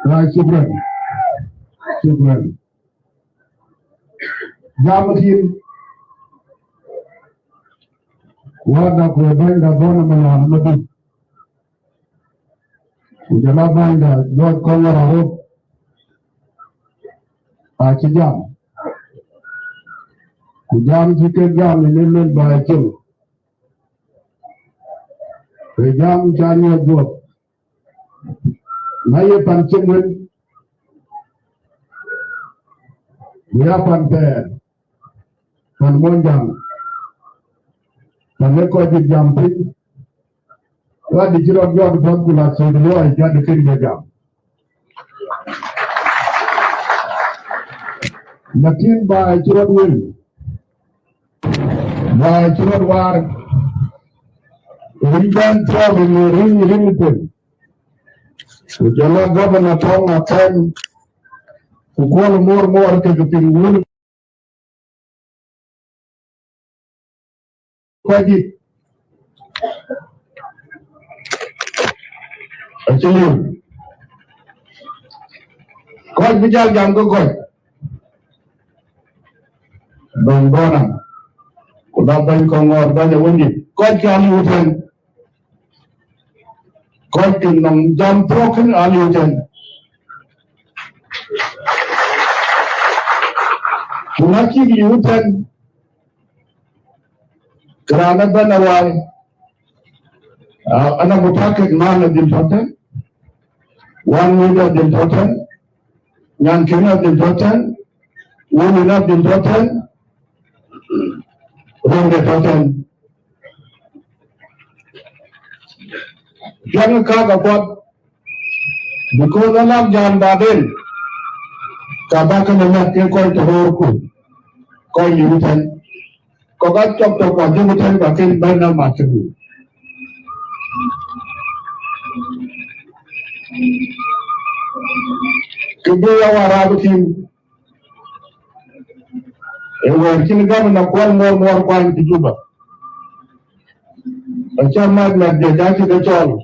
Right, Children. Jamatin, Wada Kubenda Bonamana, Madi. Ujalabanda, Lord Congress, Hope, Achijam. Kujam Chicken Jam, enabled by a chill. Jam Chanya Book. Naya Panchimwin, Yapan Panmonjam, Paneko Jamping, what did you not go to Popular so the law is got the king jam. Nakin by Chirot Will, by Chirot War, we can travel in the ring limited. We cannot govern at home at time to call more to the thing. Actually, God Vijay Jango God. Bambona. Kulaban Kongor Banya Windi. God can you ten. God can jump broken on you ten. Kunaki you ten. Karana Banawai. Anamutaket man of the important. 1 million of the important. Yankina of the important. Women of the important. Wrong the important. Young Kagapot. Because I love John Babel. Kabaka Namak called to Roku. Call you ten. Kogat chop to Quadrutan Bakin Bana Matu. Kubuya Warabutin. And when Kingaman of one more point to Juba. A chairman like the Jackie the Chol.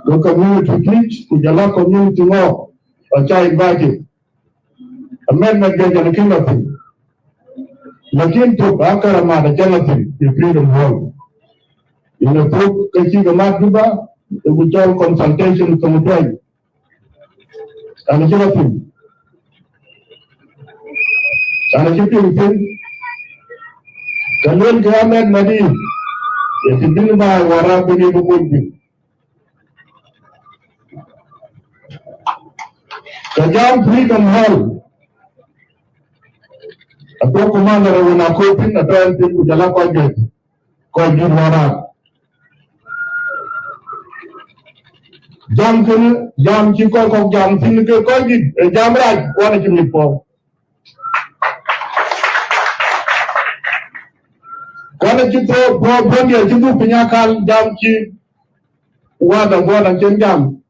The community teach, Kujala community law, a child budget. Amendment get a king of him. Lakin to Akarama, the Jonathan, the freedom hall. In a book, Kachiga Juba, the withdrawal consultation from the tribe. And a Jonathan. And a shipping thing. The Lord Government Madi, if you didn't buy Warabi, you would be. The Jam Freedom Hall. A pro-commander when I coping a trial thing with Jalapa Gate, called Jim Jam Chico, Jam Finnical, called it a Jam right, wanted to meet for. Wanted to throw Brodia, Jibu Pinakal, Jam Chi, what a one and Jam,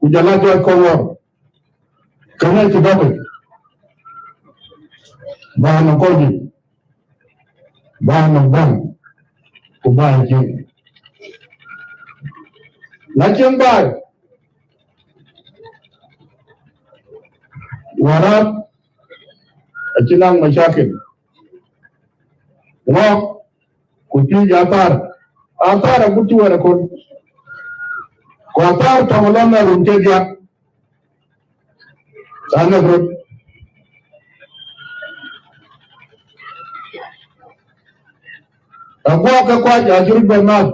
with Jalapa Cover. Connect to double. Bahana Koji, Bahana Bang, Kubai Jim. Lakin Bai, Warab, a Chinang Mashakin. Walk, Kuti Yatar, Atar a Kutu and a Kun. Quatar Tamalana Runtegia, Sanagro. A walk a quite a Jurib Bernard,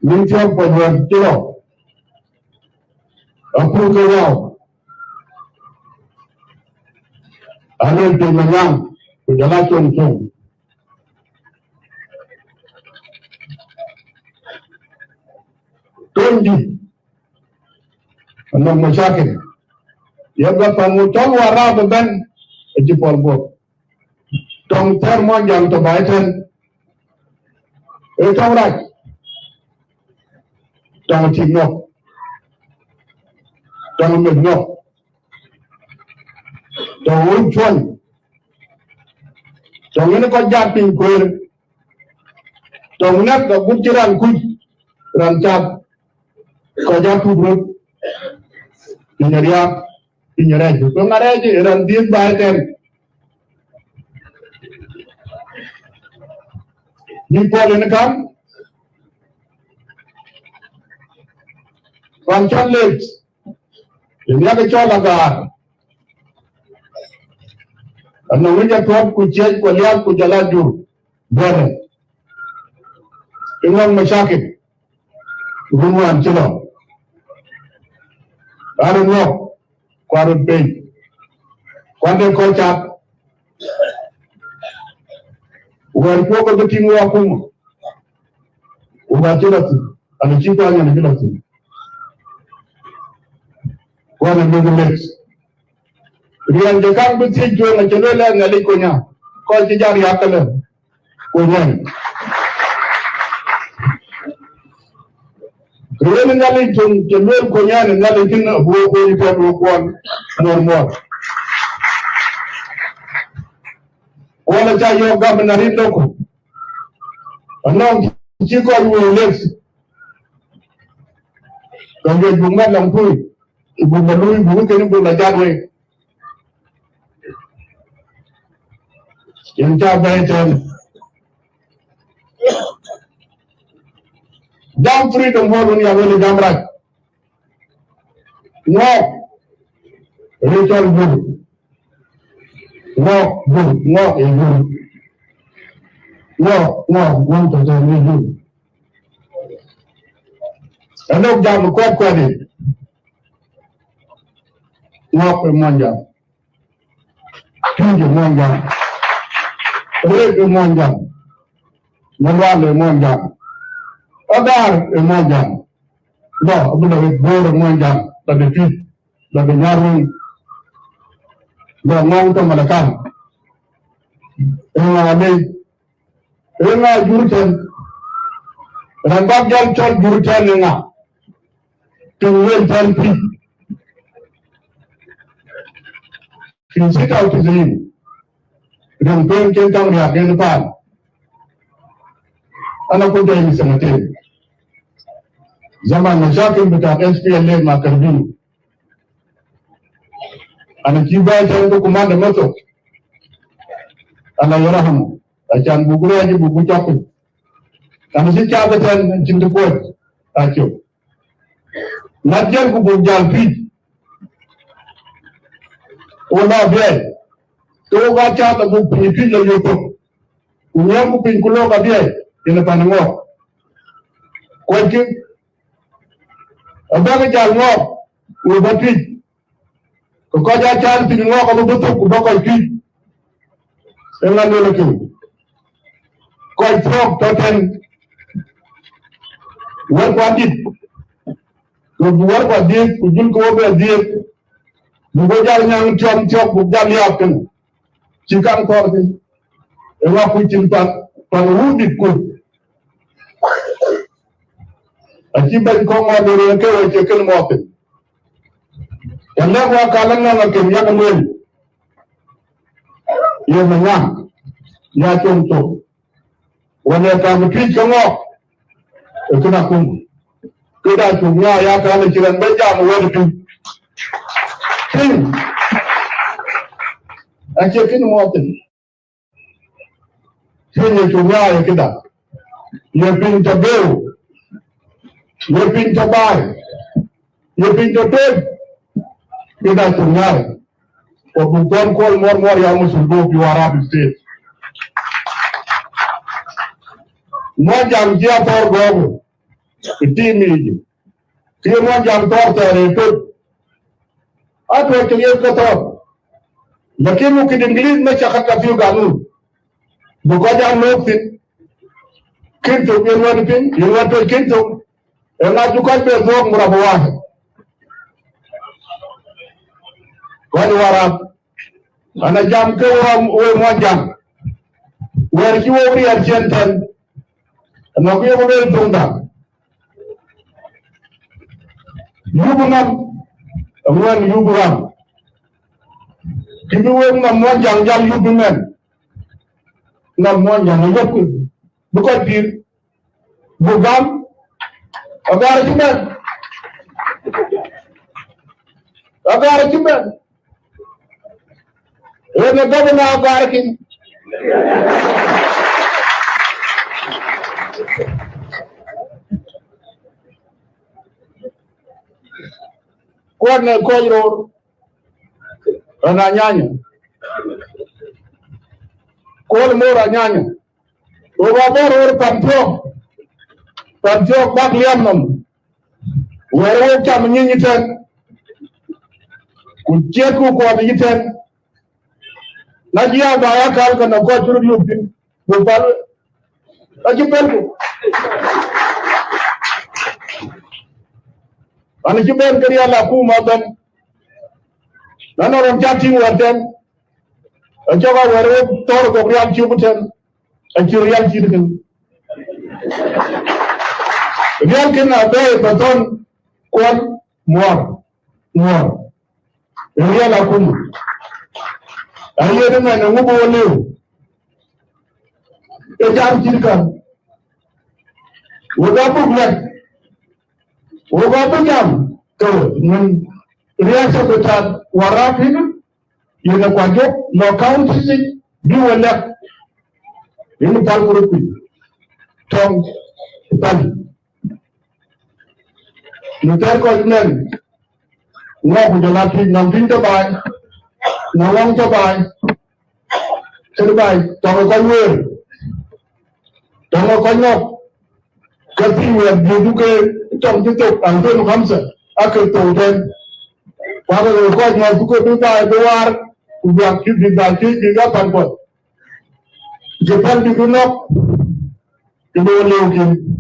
Minchok for your Tiro. A Puka. I don't do my young with the last one too. Tondi, and no Mashakin. You have got Pamuton around the bend, a Jipol boat. Tom Thermon Young to Biden. It's all right. Don't you know? tong me no tong un chon tong ne ko ja pin ko tong nak da butiran ku ran chat ko ja tu bro inyaria ko ngare ji ran din ba ten ni ko le kam wan chan le ni ga chola ga ana wija top ku che ko liap ku jala jur bore ingon mashakil gunwan chilo aru no kwaru pe kwande ko chat war ko ko tingu wa kum uba chilo tu ana chiko anya na chilo tu wana ndugu lex rian de kan bi ti jo na chelo la ngali ko nya ko ti jar yakale ko nya Rene ngali jom jemel ko nyane ngali tin bo ko ni ko ko normal wala cha yo gabna ri loko anon ci ko wo lex ko nge bunga lam ko ibu malu ibu ke ni bu la jadwe yang cha ba ten jam freedom ho dunia wele jam raj no ritual guru no to the guru ano jam ko ni no pe monja tunje monja re monja Mawale monja Adar monja no abuna bor monja tabe pi tabe nyaru no ngong to malakan enga jurten rambab jam chol jurten enga tuwen tan pi Kinsita utizini Rampen kentang reagen pan Anak ko dahil sa natin zaman masyakil betak SPLA makarbin anak kiba chan ko kumanda masuk ana yaraham achan bugure aji bugu chapin ana si chaba chan chintu ko acho najjan ko bugjal pi ona be to ga cha ta bu pi la yoto unyam ko pin kulo ga be ina panango ko ki abaga jal ngo u batri ko ja chan pin ngo ko bu to ko ko ki ela no ke ko trop to ten war ko dit ko war ko dit ku jul ko be dit bu go jal nyang chom chok bu jal yap ken ci kan ko ti e wa ku ci pa wu dit ko Aji bañ ko mo do re ke wo ci kel mo te yalla wa kala na ke ya ko ngel yo na na ya chom to wala ka mu ki ko ngo e ko na ko ko da ko ya ka na ci ran ba ja mu wala tu kin aje kin mo te kin ne to ya ke da ye pin ta beu Ye pinto bay, ye pinto teb, kita tungai. Kebutuhan kol mor yang musuh di Arab State. Mau jam dia tor gogo, tim ini. Dia mau jam tor teretut. Apa yang kata? Lakin mungkin Inggris macam kata view ganun. Bukan jam mungkin. Kintu yang wadu kintu. Ela juga besok murabawah. Kau warap, anak jam ke orang jam. Wajib orang arjantan, anak dia boleh tunggu. Ibu mengam, Amwan Yubram. Kibuwe Namwan Jangjal Yubumen. Namwan Jangayaku. Because Pir Bugam Agarajiman. Agarajiman. When the governor Agarakin. Kwarna Koyro Ananyanya. Kol Mora Nyanya. Over Pampio Bagliamum. Where come Yinitan? Could Jeku for the Yitan? Najia Bayakal can go through you. Ajibel. And if you make Kariala Puma, then none of them chatting with them. A job where Torgo Real Cubitan and Curial Cubitan. If you can obey the ton, one more. Real Akum. I hear them and a woman will live. A jam Cubitan. Without book Jam, when reaction to that warapin, you know, Quajo, no county, do a left in the Palmurupi, Tom Pali. You tell Cosmen, no, with the lucky, nothing to buy, no one to buy, to buy, Tomaco, Tomaco, Kasi we trong tiếp tục làm thêm một khám sở ác cực tổ thêm và rồi coi ngày chúng tôi đưa ra đưa ra việc khi việc đại khi bị các thành phần dịch thân đi cứ nóc cái đồ liều kim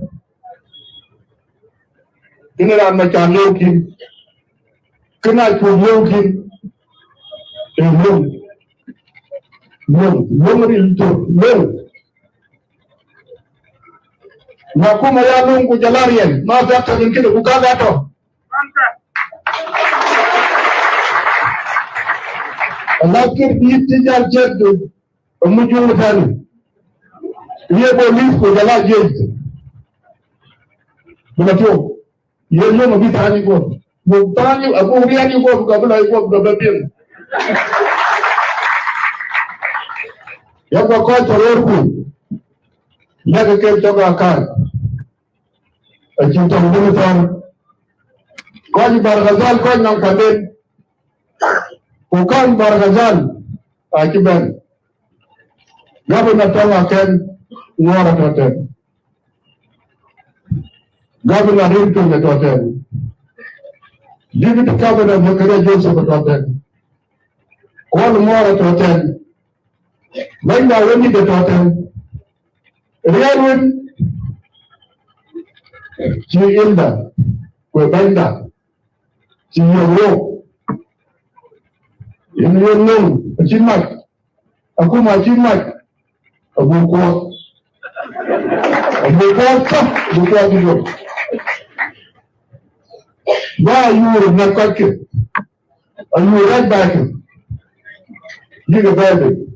cái này là mà chọn liều kim cái này thuộc liều kim thì lương đi thuộc lương Makuma ya Mungu Jalarian, hata nyingine kukaga hapo. Lakini itija jetu mujungu tani. Yeye polisi ko jala jetu. Mnacho. Yeye no bitani ko. Mutani abu riani ko kabla iko kabla. Yako kwa tororku. Yako kwa toka akari. Cinta militar, kau bargazal kau nang kaden, bukan bargazal, akiban. Governor tolong akan ngora toten, governor rintu ke toten, deputy governor bekerja jauh ke toten, kau ngora toten, banyak wani ke toten, realun. Ci Inda, Kwebenda, Ci Yoro, Yonung, Cimak, Akuma Cimak, Abuko, Buko, why you not cut it? Are you right back? Give a baby.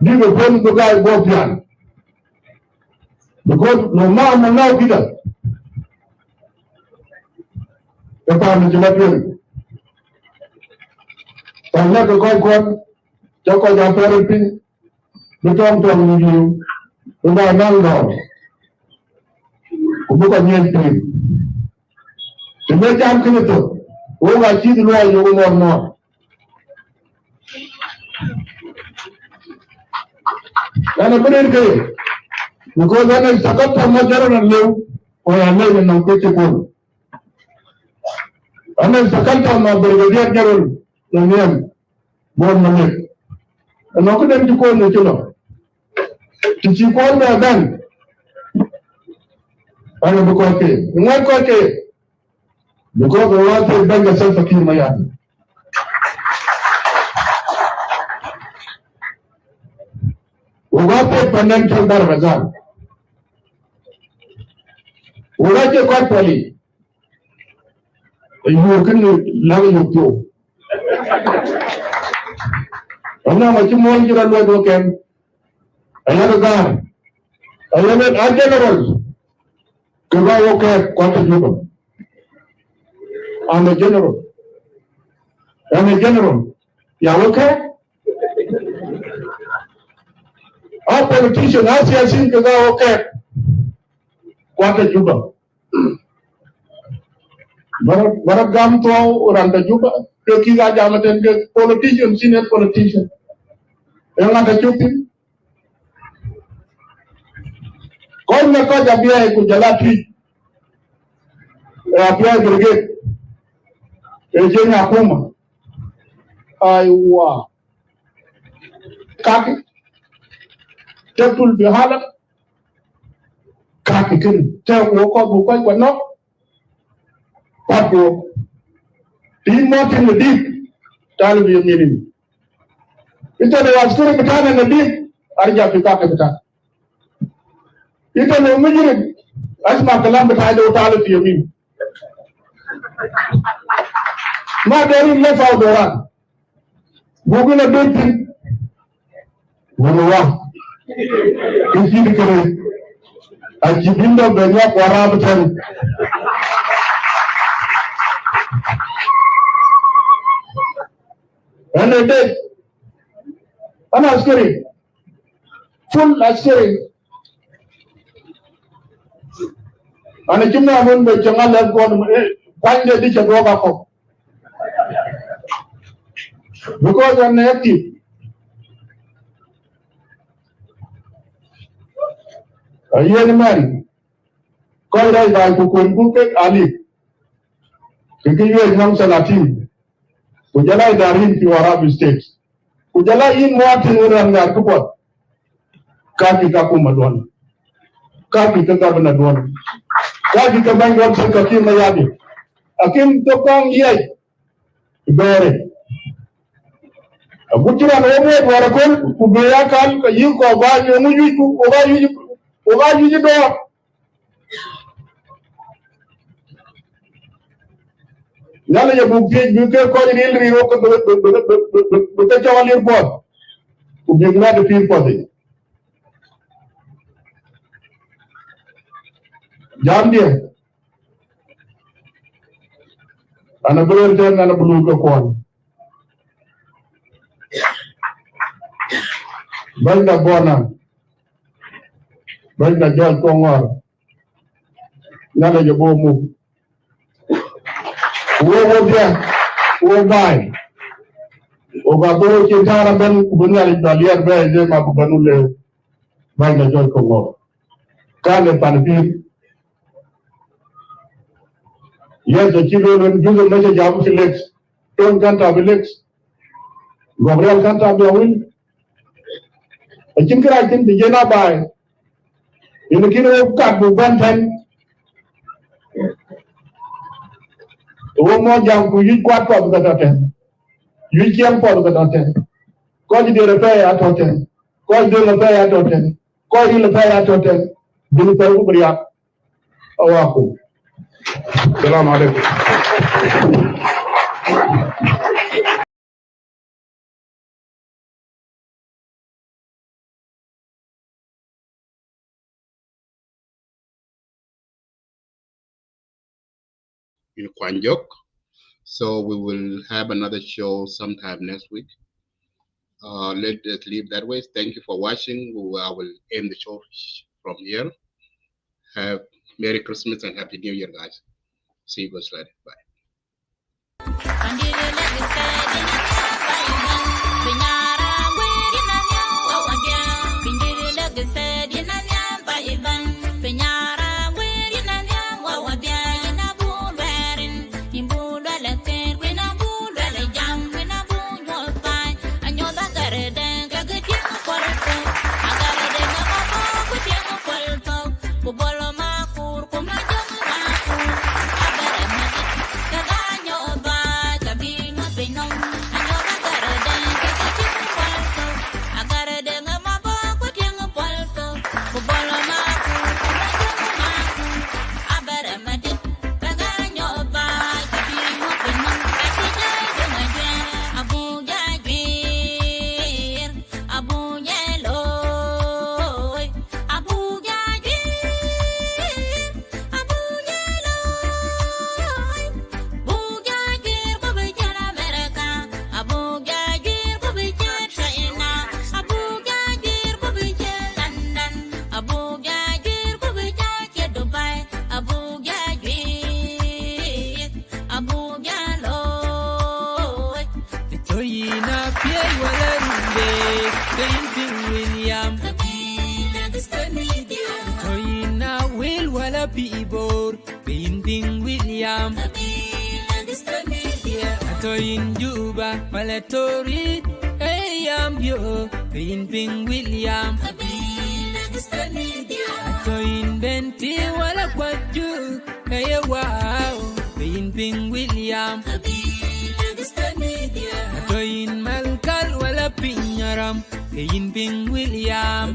Give a friend to guy walk down. Because no man now kita. Kita menjelajah. Karena kekuatan, jauh jauh pin, betul betul menjadi, sudah nanggal. Bukan yang pin. Sebenarnya apa itu? Orang ciri luar yang umur. Karena benar ke? Because when I start up from Majaran and Lew, or I live in Nankoti. And then second time, my brigadier general, the name, born Malik. And I couldn't call the killer. Did you call me again? I am because why call it? Because I want to bring yourself a king, my yard. Ugate Panental Barazan. Ugate Quatoli. You can love you too. I'm not much more than you can. I have a gun. I have a general. I'm a general. I'm a general. Yeah, okay? Our politician, I think, is okay. Quanta Juba. But a gum to Randa Juba, Yokiga Jamadan, politician, senior politician. You're not a Jupi. Call me Kaja Kujalati. Abia Brigade. Ejenya Puma. Aiwa. Kaki. Tetul Bihala. Kaki kin. Tell Woko Bukai but no. Patu. Team Martin the deep. Tell me a meaning. Ito the was going to in the deep. Arja Pika. Ito the meaning. That's my Kalam, I don't tell it to you. My daddy left out the run. We're going to do things. When we walk, if you can, I keep in the bed, walk around the time. And I did. And I was scary. Full scary. And I came down when the Jamal left one, find the ditch and walk up. Because I'm active. A young man called out by Kukunbuket Ali. Kiki you a young Salatin. Kujala Darin to Arab states. Kujala in Martin Uranga Kupot. Kaki Kakumadwan. Kaki Kakabanaduan. Kaki Kabangan Kakim Mayadi. Akim Tokang Yay. Bere. Butira no warakon kubeya kan kayu ko ba yo muju ku oga yuji do yalla ya bu ko ni ri ko do ta jawali bo ku bi na de fi ko de jambi ana bro tan ana bulu ko ko Banda Bona, Banda John Kongor, Nana Yabomu. Wo there, wo buy. Ogago Chitara Ben Bunari Dalian Bay, Nema Banule, Banda John Kongor. Kale Panapir. Yes, the children do the message of Felix. Don't can't have Felix. Gabriel can't have your will. I think I can be Jena by. In the kilo of cat with 110. One more young who you quite for the hotel. You can't for the hotel. Call you the repair at hotel. Call you the repair at hotel. Call you the repair at hotel. Do the Perugia. Oaku. Salam alaikum. In Kwanjok. So we will have another show sometime next week. Let us leave that way. Thank you for watching. I will end the show from here. Have Merry Christmas and Happy New Year, guys. See you guys later. Bye. Be Kayin Ping William Toyina Will Wala Pibor Kayin Ping William Toyin Juba Malatori Ayam Yo Kayin Ping William Toyin Benti Wala Kwaju Kaya Wow Kayin Ping William Toyin Malkal Wala Pinyaram Kayin Ping William